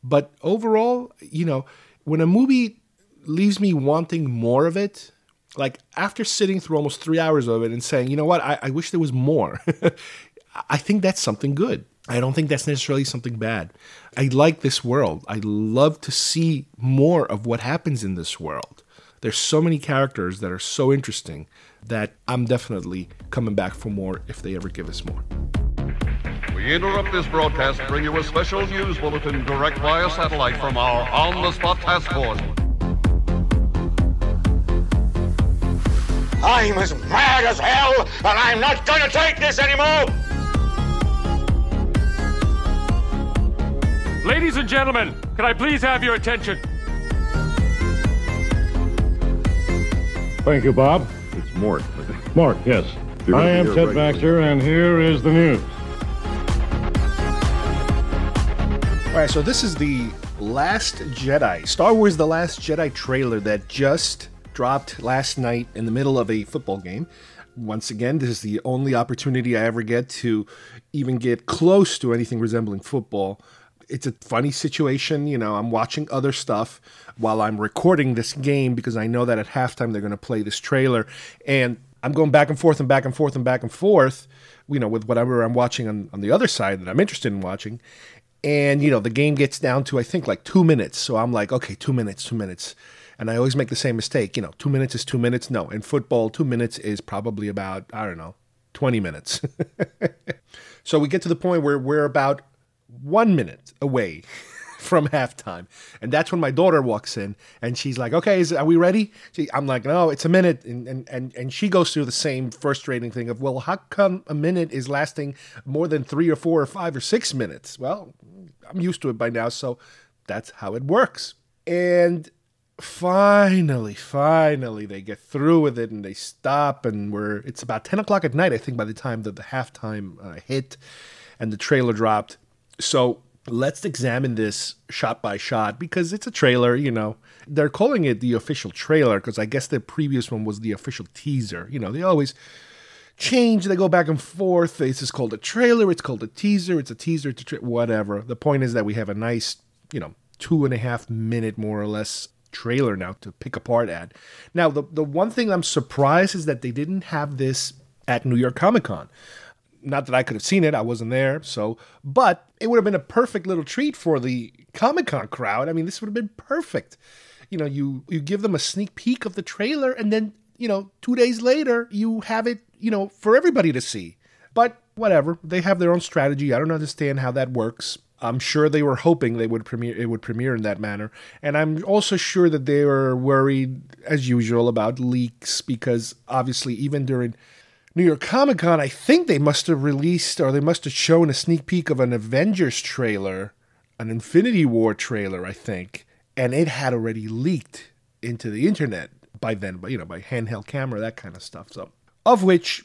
But overall, when a movie leaves me wanting more of it, like after sitting through almost 3 hours of it and saying, you know what, I wish there was more, I think that's something good. I don't think that's necessarily something bad. I like this world. I love to see more of what happens in this world. There's so many characters that are so interesting that I'm definitely coming back for more if they ever give us more. We interrupt this broadcast to bring you a special news bulletin direct via satellite from our on-the-spot task force. I'm as mad as hell, and I'm not going to take this anymore! Ladies and gentlemen, can I please have your attention? Thank you, Bob. It's Mort. Mort, yes. I am Ted Baxter, and here is the news. All right, so this is the Last Jedi, Star Wars The Last Jedi trailer that just dropped last night in the middle of a football game. Once again, this is the only opportunity I ever get to even get close to anything resembling football. It's a funny situation. I'm watching other stuff while I'm recording this game because I know that at halftime they're going to play this trailer. And I'm going back and forth and back and forth and back and forth, with whatever I'm watching on the other side that I'm interested in watching. And, the game gets down to, I think, like 2 minutes. So I'm like, okay, 2 minutes. And I always make the same mistake. 2 minutes is 2 minutes. No, in football, 2 minutes is probably about, 20 minutes. So we get to the point where we're about 1 minute away from halftime. And that's when my daughter walks in and she's like, okay, are we ready? I'm like, no, it's a minute. And she goes through the same frustrating thing of, well, how come a minute is lasting more than 3 or 4 or 5 or 6 minutes? Well, I'm used to it by now, so that's how it works. And finally, they get through with it and they stop, and it's about 10 o'clock at night, I think, by the time that the halftime hit and the trailer dropped. So let's examine this shot by shot, because it's a trailer, you know. They're calling it the official trailer because I guess the previous one was the official teaser. You know, they always change, they go back and forth. This is called a trailer, it's called a teaser, it's a teaser, whatever. The point is that we have a nice, 2.5 minute, more or less, trailer now to pick apart at. Now, the one thing I'm surprised is that they didn't have this at New York Comic Con. Not that I could have seen it, I wasn't there, but it would have been a perfect little treat for the Comic-Con crowd. I mean, this would have been perfect. You give them a sneak peek of the trailer, and then, 2 days later, you have it, for everybody to see. But whatever, they have their own strategy. I don't understand how that works. I'm sure they were hoping it would premiere in that manner. And I'm also sure that they were worried, as usual, about leaks, because obviously even during New York Comic Con, I think they must have released, or they must have shown a sneak peek of an Avengers trailer, an Infinity War trailer, I think, and it had already leaked into the internet by then, by handheld camera, that kind of stuff. So, of which,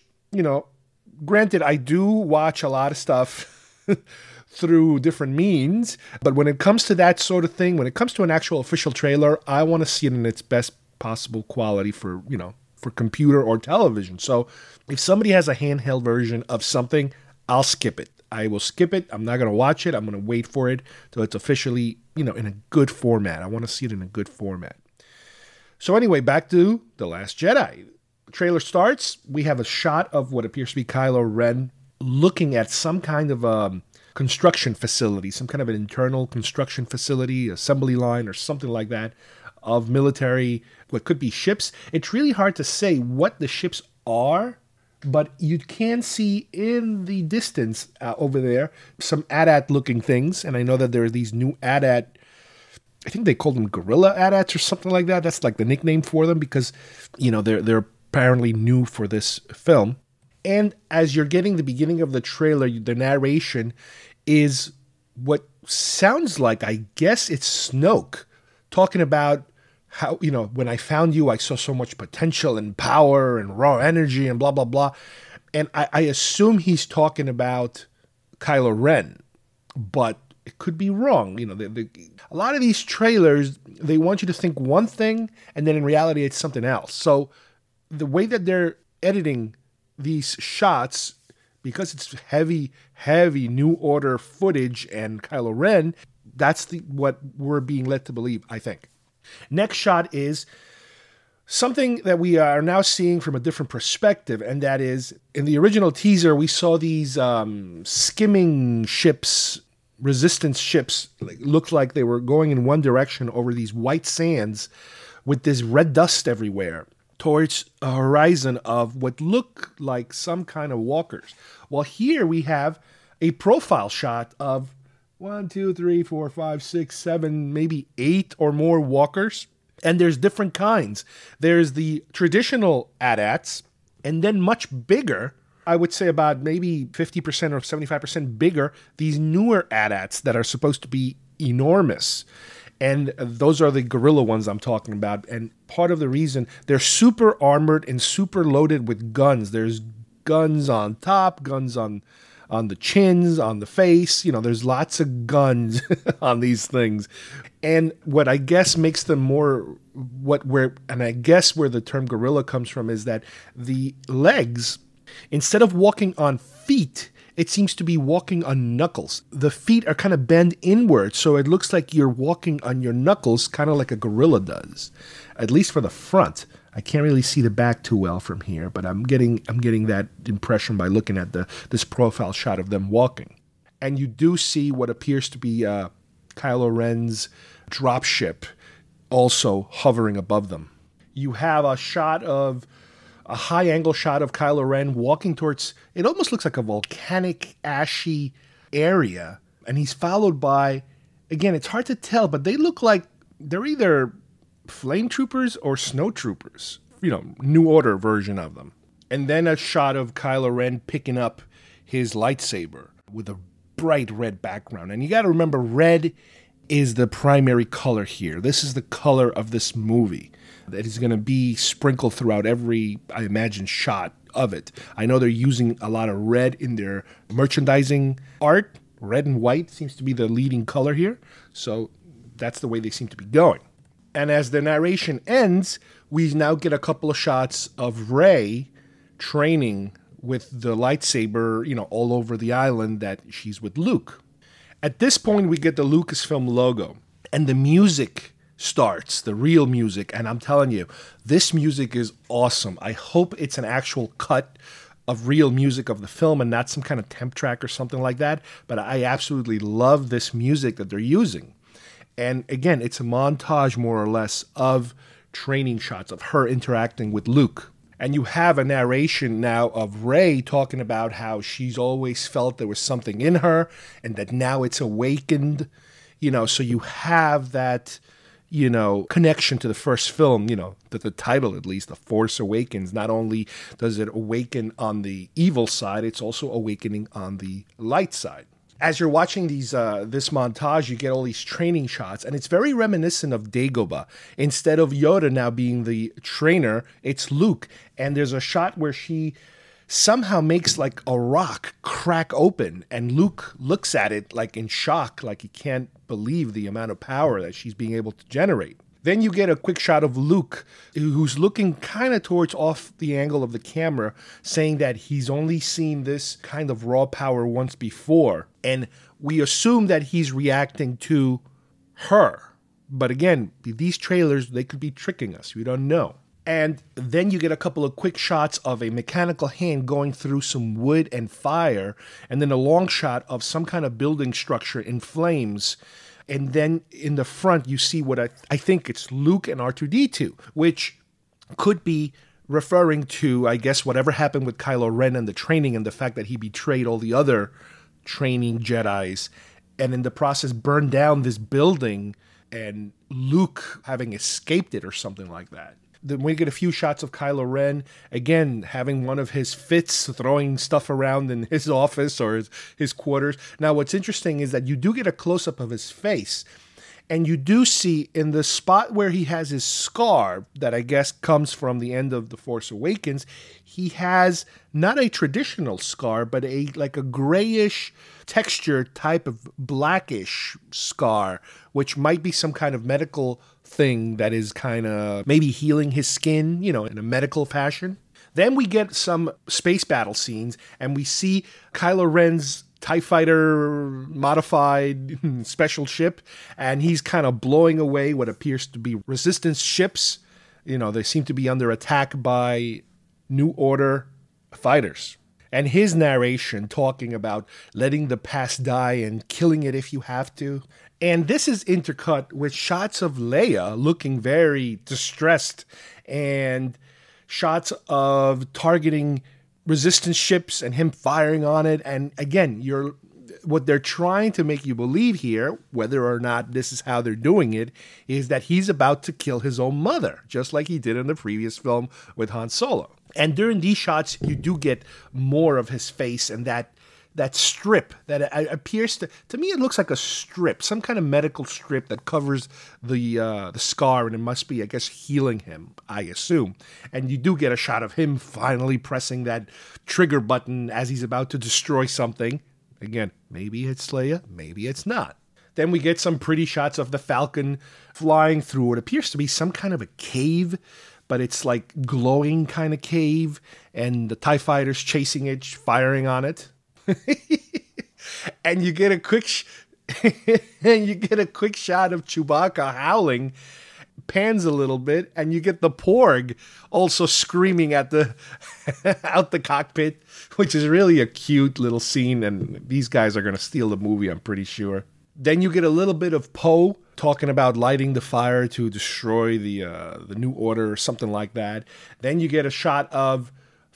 granted, I do watch a lot of stuff through different means, but when it comes to that sort of thing, when it comes to an actual official trailer, I want to see it in its best possible quality for computer or television. So if somebody has a handheld version of something, I'll skip it. I will skip it. I'm not going to watch it. I'm going to wait for it till it's officially, in a good format. I want to see it in a good format. So anyway, back to The Last Jedi. The trailer starts. We have a shot of what appears to be Kylo Ren looking at some kind of construction facility, some kind of an internal construction facility, assembly line or something like that, of military, what could be ships. It's really hard to say what the ships are, but you can see in the distance over there some AT-AT-looking things, and I know that there are these new AT-AT, I think they call them Gorilla AT-ATs or something like that. That's like the nickname for them because, they're apparently new for this film. And as you're getting the beginning of the trailer, the narration is what sounds like, I guess it's Snoke talking about how, when I found you, I saw so much potential and power and raw energy and blah, blah, blah. And I assume he's talking about Kylo Ren, but it could be wrong. A lot of these trailers, they want you to think one thing, and then in reality, it's something else. So the way that they're editing these shots, because it's heavy New Order footage and Kylo Ren, that's what we're being led to believe, I think. Next shot is something that we are now seeing from a different perspective, and that is, in the original teaser, we saw these skimming ships, resistance ships, looked like they were going in one direction over these white sands with this red dust everywhere towards a horizon of what look like some kind of walkers. Well, here we have a profile shot of 1, 2, 3, 4, 5, 6, 7, maybe 8 or more walkers. And there's different kinds. There's the traditional AT-ATs, and then much bigger, I would say about maybe 50% or 75% bigger, these newer AT-ATs that are supposed to be enormous. And those are the gorilla ones I'm talking about. And part of the reason, they're super armored and super loaded with guns. There's guns on top, guns on the chins, on the face. There's lots of guns on these things. And what I guess makes them more and I guess where the term gorilla comes from is that the legs, instead of walking on feet, it seems to be walking on knuckles. The feet are kind of bent inward, so it looks like you're walking on your knuckles, kind of like a gorilla does, at least for the front. I can't really see the back too well from here, but I'm getting that impression by looking at this profile shot of them walking. And you do see what appears to be Kylo Ren's dropship also hovering above them. You have a high-angle shot of Kylo Ren walking towards, it almost looks like a volcanic, ashy area. And he's followed by, again, it's hard to tell, but they look like they're either flame troopers or snow troopers. New Order version of them. And then a shot of Kylo Ren picking up his lightsaber with a bright red background. And you got to remember, red is the primary color here. This is the color of this movie that is going to be sprinkled throughout every, I imagine, shot of it. I know they're using a lot of red in their merchandising art. Red and white seems to be the leading color here. So that's the way they seem to be going. And as the narration ends, we now get a couple of shots of Rey training with the lightsaber, all over the island that she's with Luke. At this point, we get the Lucasfilm logo, and the music starts, the real music. And I'm telling you, this music is awesome. I hope it's an actual cut of real music of the film and not some kind of temp track or something like that. But I absolutely love this music that they're using. And again, it's a montage, more or less, of training shots of her interacting with Luke. And you have a narration now of Rey talking about how she's always felt there was something in her and that now it's awakened, so you have that, connection to the first film, that the title, at least, The Force Awakens. Not only does it awaken on the evil side, it's also awakening on the light side. As you're watching this montage, you get all these training shots, and it's very reminiscent of Dagobah. Instead of Yoda now being the trainer, it's Luke. And there's a shot where she somehow makes like a rock crack open, and Luke looks at it like in shock, like he can't believe the amount of power that she's being able to generate. Then you get a quick shot of Luke, who's looking kind of towards off the angle of the camera, saying that he's only seen this kind of raw power once before. And we assume that he's reacting to her. But again, these trailers, they could be tricking us. We don't know. And then you get a couple of quick shots of a mechanical hand going through some wood and fire, and then a long shot of some kind of building structure in flames. And then in the front, you see what I think it's Luke and R2-D2, which could be referring to, I guess, whatever happened with Kylo Ren and the training and the fact that he betrayed all the other training Jedis and in the process burned down this building and Luke having escaped it or something like that. Then we get a few shots of Kylo Ren, again, having one of his fits, throwing stuff around in his office or his quarters. Now, what's interesting is that you do get a close-up of his face, and you do see in the spot where he has his scar, that I guess comes from the end of The Force Awakens, he has not a traditional scar, but like a grayish texture type of blackish scar, which might be some kind of medical thing that is kind of maybe healing his skin, in a medical fashion. Then we get some space battle scenes, and we see Kylo Ren's TIE Fighter modified special ship, and he's kind of blowing away what appears to be resistance ships. They seem to be under attack by New Order fighters. And his narration talking about letting the past die and killing it if you have to. And this is intercut with shots of Leia looking very distressed and shots of targeting resistance ships and him firing on it. And again, what they're trying to make you believe here, whether or not this is how they're doing it, is that he's about to kill his own mother, just like he did in the previous film with Han Solo. And during these shots, you do get more of his face and that strip that appears to me, it looks like a strip, some kind of medical strip that covers the scar, and it must be, I guess, healing him, I assume. And you do get a shot of him finally pressing that trigger button as he's about to destroy something. Again, maybe it's Leia, maybe it's not. Then we get some pretty shots of the Falcon flying through what appears to be some kind of a cave, but it's like glowing kind of cave, and the TIE fighters chasing it, firing on it. And you get a quick shot of Chewbacca howling, pans a little bit, and you get the Porg also screaming at out the cockpit, which is really a cute little scene, and these guys are going to steal the movie, I'm pretty sure. Then you get a little bit of Poe talking about lighting the fire to destroy the New Order or something like that. Then you get a shot of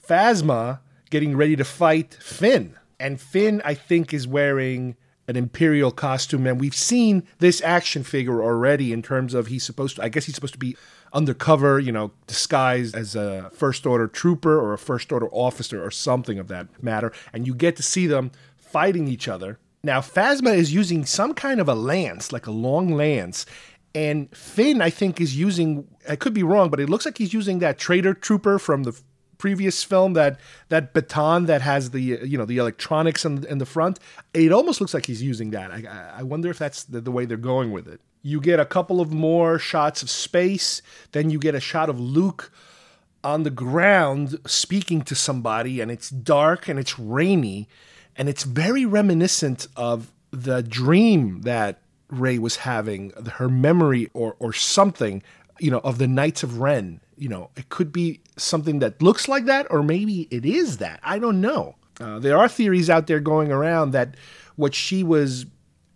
Phasma getting ready to fight Finn. And Finn, I think, is wearing an Imperial costume. And we've seen this action figure already in terms of he's supposed to be undercover, disguised as a First Order trooper or a First Order officer or something of that matter. And you get to see them fighting each other. Now, Phasma is using some kind of a lance, like a long lance. And Finn, I think, is using, I could be wrong, but it looks like he's using that Trader Trooper from the previous film, that baton that has the the electronics in the front. It almost looks like he's using that. I wonder if that's the way they're going with it. You get a couple of more shots of space. Then you get a shot of Luke on the ground speaking to somebody, and it's dark and it's rainy, and it's very reminiscent of the dream that Rey was having, her memory or something, of the Knights of Ren. It could be something that looks like that, or maybe it is that. I don't know. There are theories out there going around that what she was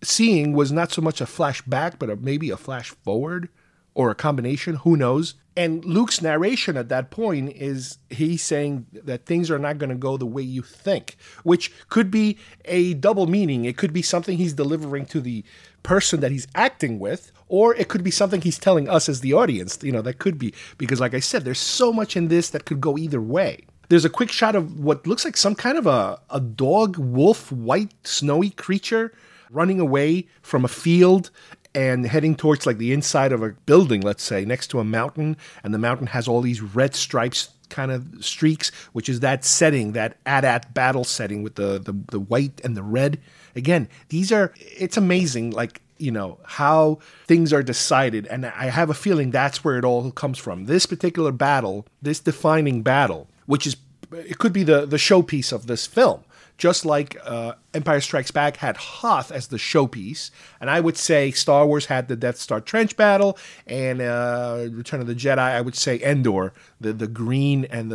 seeing was not so much a flashback, but maybe a flash forward or a combination. Who knows? And Luke's narration at that point is he's saying that things are not going to go the way you think, which could be a double meaning. It could be something he's delivering to the person that he's acting with, or it could be something he's telling us as the audience. That could be, because like I said, there's so much in this that could go either way. There's a quick shot of what looks like some kind of a dog, wolf, white, snowy creature running away from a field and heading towards like the inside of a building, let's say, next to a mountain. And the mountain has all these red stripes, kind of streaks, which is that setting, that AT-AT battle setting with the white and the red. Again, it's amazing, like, how things are decided. And I have a feeling that's where it all comes from. This particular battle, this defining battle, it could be the showpiece of this film. Just like Empire Strikes Back had Hoth as the showpiece, and I would say Star Wars had the Death Star trench battle, and Return of the Jedi, I would say Endor, the green and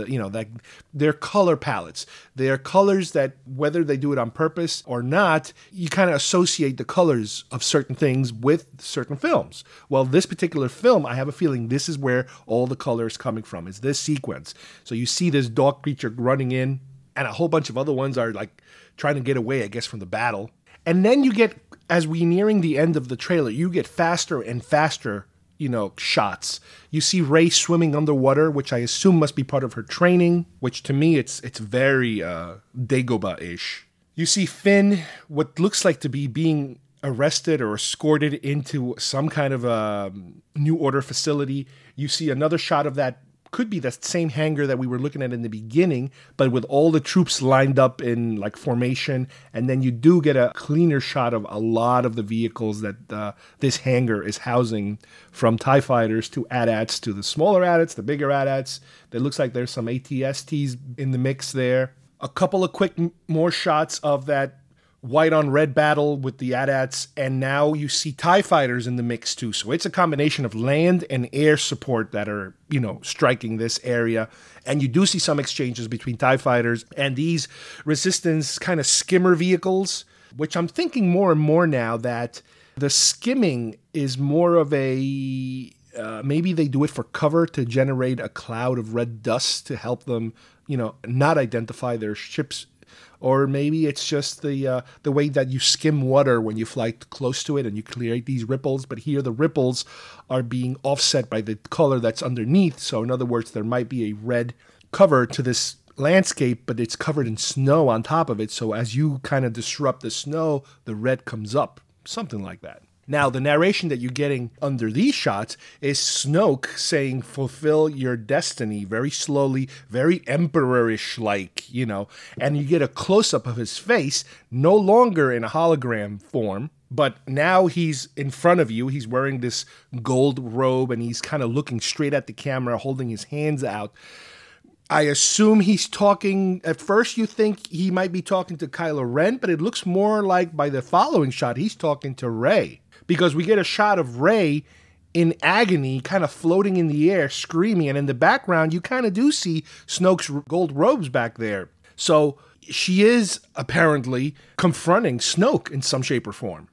their color palettes. They're colors that, whether they do it on purpose or not, you kind of associate the colors of certain things with certain films. Well, this particular film, I have a feeling this is where all the color is coming from, is this sequence. So you see this dog creature running in, and a whole bunch of other ones are like trying to get away, I guess, from the battle. And then you get, as we nearing the end of the trailer, you get faster and faster, shots. You see Rey swimming underwater, which I assume must be part of her training, which to me, it's very Dagobah-ish. You see Finn, what looks like to be being arrested or escorted into some kind of a New Order facility. You see another shot of that, could be the same hangar that we were looking at in the beginning, but with all the troops lined up in like formation. And then you do get a cleaner shot of a lot of the vehicles that this hangar is housing, from TIE fighters to AT-ATs to the smaller AT-ATs, the bigger AT-ATs. There looks like there's some AT-STs in the mix there. A couple of quick more shots of that white on red battle with the AT-ATs, and now you see TIE fighters in the mix too. So it's a combination of land and air support that are, striking this area. And you do see some exchanges between TIE fighters and these resistance kind of skimmer vehicles, which I'm thinking more and more now that the skimming is more of a, maybe they do it for cover to generate a cloud of red dust to help them, not identify their ships. Or maybe it's just the way that you skim water when you fly close to it and you create these ripples. But here the ripples are being offset by the color that's underneath. So in other words, there might be a red cover to this landscape, but it's covered in snow on top of it. So as you kind of disrupt the snow, the red comes up. Something like that. Now, the narration that you're getting under these shots is Snoke saying, fulfill your destiny, very slowly, very emperorish like, and you get a close-up of his face, no longer in a hologram form, but now he's in front of you. He's wearing this gold robe, and he's kind of looking straight at the camera, holding his hands out. I assume he's talking, at first you think he might be talking to Kylo Ren, but it looks more like by the following shot, he's talking to Rey. Because we get a shot of Rey in agony, kind of floating in the air, screaming. And in the background, you kind of do see Snoke's gold robes back there. So she is apparently confronting Snoke in some shape or form.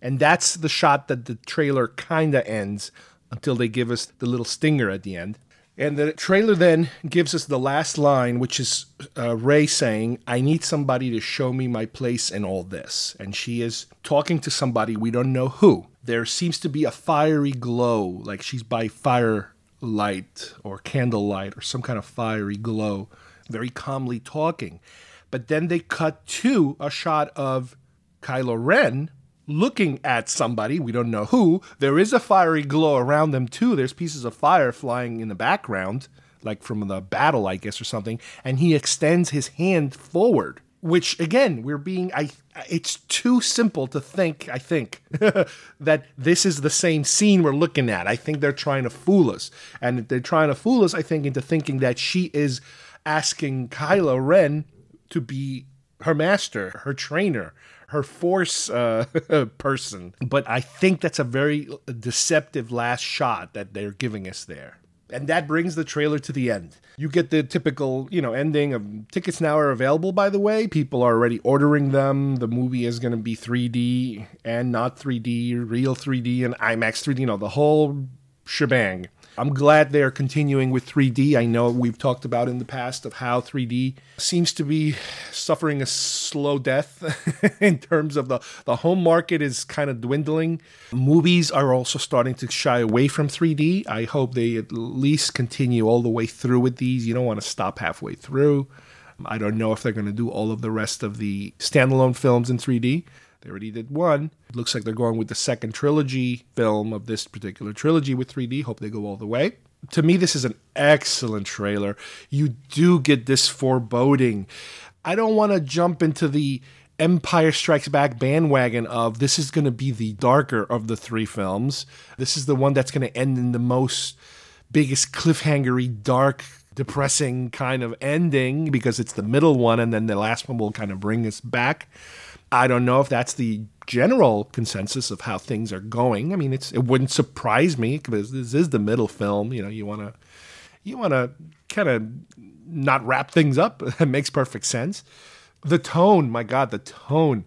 And that's the shot that the trailer kind of ends until they give us the little stinger at the end. And the trailer then gives us the last line, which is Rey saying, I need somebody to show me my place in all this. And she is talking to somebody, we don't know who. There seems to be a fiery glow, like she's by firelight or candlelight or some kind of fiery glow, very calmly talking. But then they cut to a shot of Kylo Ren looking at somebody, we don't know who. There is a fiery glow around them too. There's pieces of fire flying in the background, like from the battle, I guess, or something. And he extends his hand forward, which again, it's too simple to think, I think, that this is the same scene we're looking at. I think they're trying to fool us. And they're trying to fool us, I think, into thinking that she is asking Kylo Ren to be her master, her trainer, her force person. But I think that's a very deceptive last shot that they're giving us there. And that brings the trailer to the end. You get the typical, ending of tickets now are available, by the way. People are already ordering them. The movie is going to be 3D and not 3D, real 3D and IMAX 3D, the whole shebang. I'm glad they're continuing with 3D. I know we've talked about in the past of how 3D seems to be suffering a slow death in terms of the home market is kind of dwindling. Movies are also starting to shy away from 3D. I hope they at least continue all the way through with these. You don't want to stop halfway through. I don't know if they're going to do all of the rest of the standalone films in 3D. They already did one. It looks like they're going with the second trilogy film of this particular trilogy with 3D. Hope they go all the way. To me, this is an excellent trailer. You do get this foreboding. I don't want to jump into the Empire Strikes Back bandwagon of this is going to be the darker of the three films. This is the one that's going to end in the most biggest cliffhangery, dark, depressing kind of ending because it's the middle one and then the last one will kind of bring us back. I don't know if that's the general consensus of how things are going. I mean, it wouldn't surprise me because this is the middle film. You want to kind of not wrap things up. It makes perfect sense. The tone, my God, the tone.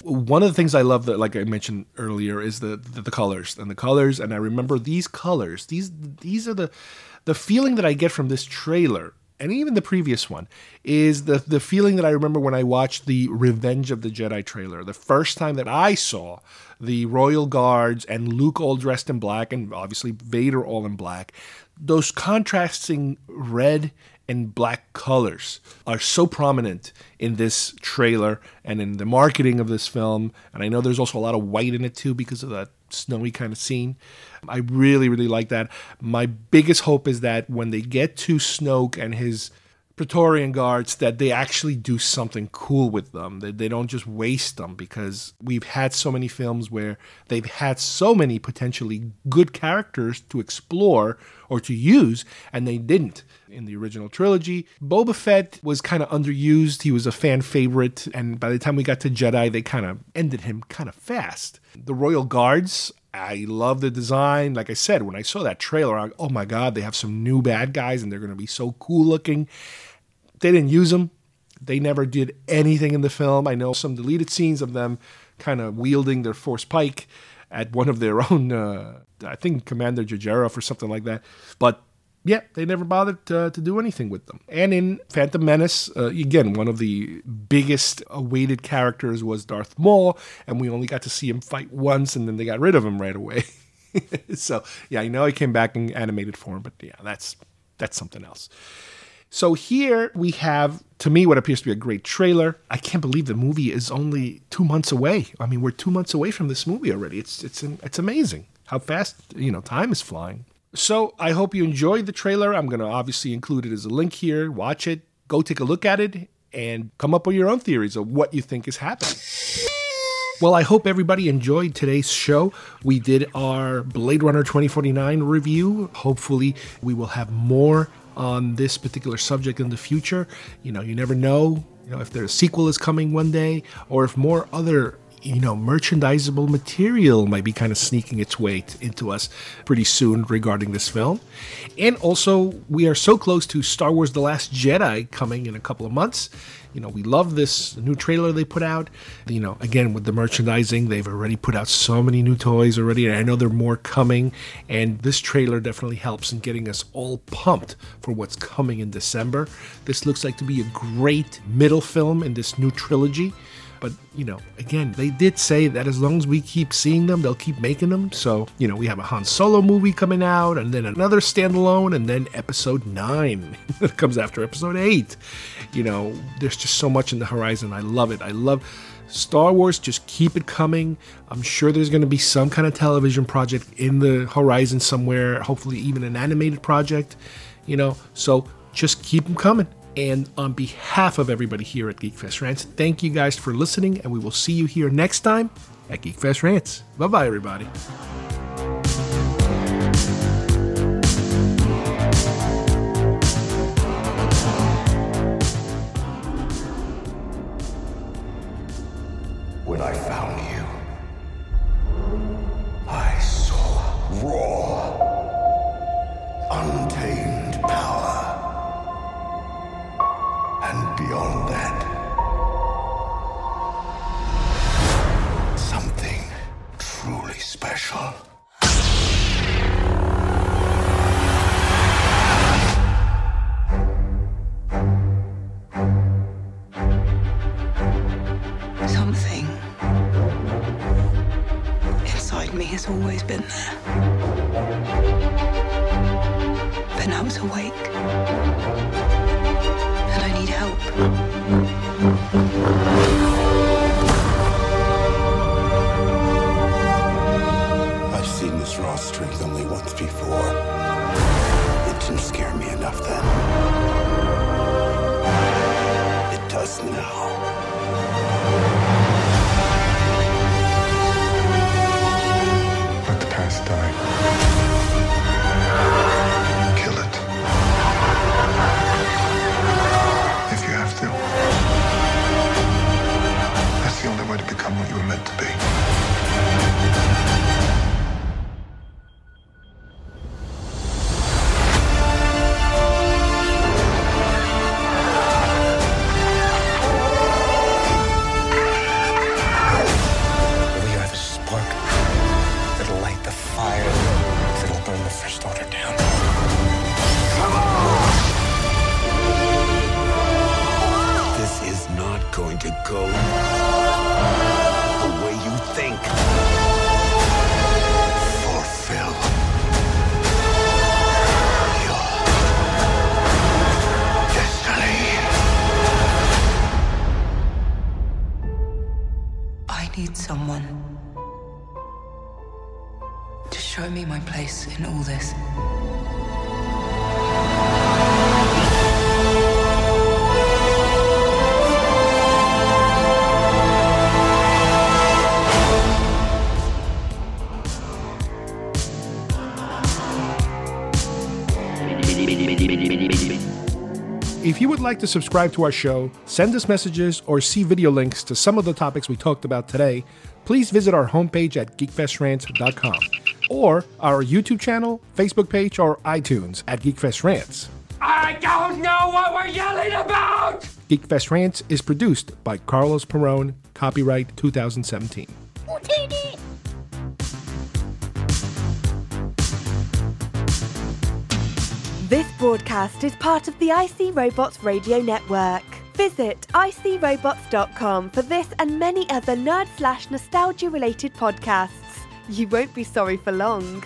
One of the things I love that, like I mentioned earlier, is the colors and the colors. And I remember these colors. These are the feeling that I get from this trailer. And even the previous one is the feeling that I remember when I watched the Revenge of the Jedi trailer. The first time that I saw the Royal Guards and Luke all dressed in black and obviously Vader all in black. Those contrasting red and black colors are so prominent in this trailer and in the marketing of this film. And I know there's also a lot of white in it too because of that snowy kind of scene. I really, really like that. My biggest hope is that when they get to Snoke and his Praetorian Guards, that they actually do something cool with them. That they don't just waste them, because we've had so many films where they've had so many potentially good characters to explore or to use, and they didn't. In the original trilogy, Boba Fett was kind of underused. He was a fan favorite, and by the time we got to Jedi, they kind of ended him kind of fast. The Royal Guards, I love the design. Like I said, when I saw that trailer, I'm like, oh my God, they have some new bad guys, and they're going to be so cool looking. They didn't use them. They never did anything in the film. I know some deleted scenes of them kind of wielding their Force Pike at one of their own, I think Commander Jajarov or something like that. But yeah, they never bothered to do anything with them. And in Phantom Menace, again, one of the biggest awaited characters was Darth Maul, and we only got to see him fight once, and then they got rid of him right away. So, yeah, I know he came back in animated form, but yeah, that's something else. So here we have, to me, what appears to be a great trailer. I can't believe the movie is only 2 months away. I mean, we're 2 months away from this movie already. It's amazing how fast, time is flying. So I hope you enjoyed the trailer. I'm going to obviously include it as a link here. Watch it. Go take a look at it and come up with your own theories of what you think is happening. Well, I hope everybody enjoyed today's show. We did our Blade Runner 2049 review. Hopefully, we will have more on this particular subject in the future. You never know, if their sequel is coming one day, or if more other merchandisable material might be kind of sneaking its way into us pretty soon regarding this film. And also, we are so close to Star Wars The Last Jedi coming in a couple of months. We love this new trailer they put out. Again, with the merchandising, they've already put out so many new toys already, and I know there are more coming. And this trailer definitely helps in getting us all pumped for what's coming in December. This looks like to be a great middle film in this new trilogy. But, again, they did say that as long as we keep seeing them, they'll keep making them. So, we have a Han Solo movie coming out, and then another standalone, and then episode 9 that comes after episode 8. There's just so much in the horizon. I love it. I love Star Wars. Just keep it coming. I'm sure there's going to be some kind of television project in the horizon somewhere, hopefully even an animated project, so just keep them coming. And on behalf of everybody here at GeekFest Rants, thank you guys for listening, and we will see you here next time at GeekFest Rants. Bye-bye, everybody. When I found you, I saw raw, untamed power. And beyond that, something truly special. Something inside me has always been there. But now it's awake. And I need help. I've seen this raw strength only once before. It didn't scare me enough then. It does now. Let the past die. Kill it. If you have to. That's the only way to become what you were meant to be. We are the spark that'll light the fire that'll burn the First Order down. Come on! This is not going to go the way you think. Fulfill your destiny. I need someone to show me my place in all this. If you would like to subscribe to our show, send us messages, or see video links to some of the topics we talked about today, please visit our homepage at geekfestrants.com or our YouTube channel, Facebook page, or iTunes at GeekFest Rants. I don't know what we're yelling about! GeekFest Rants is produced by Carlos Perón, copyright 2017. This broadcast is part of the IC Robots Radio Network. Visit icrobots.com for this and many other nerd/nostalgia related podcasts. You won't be sorry for long.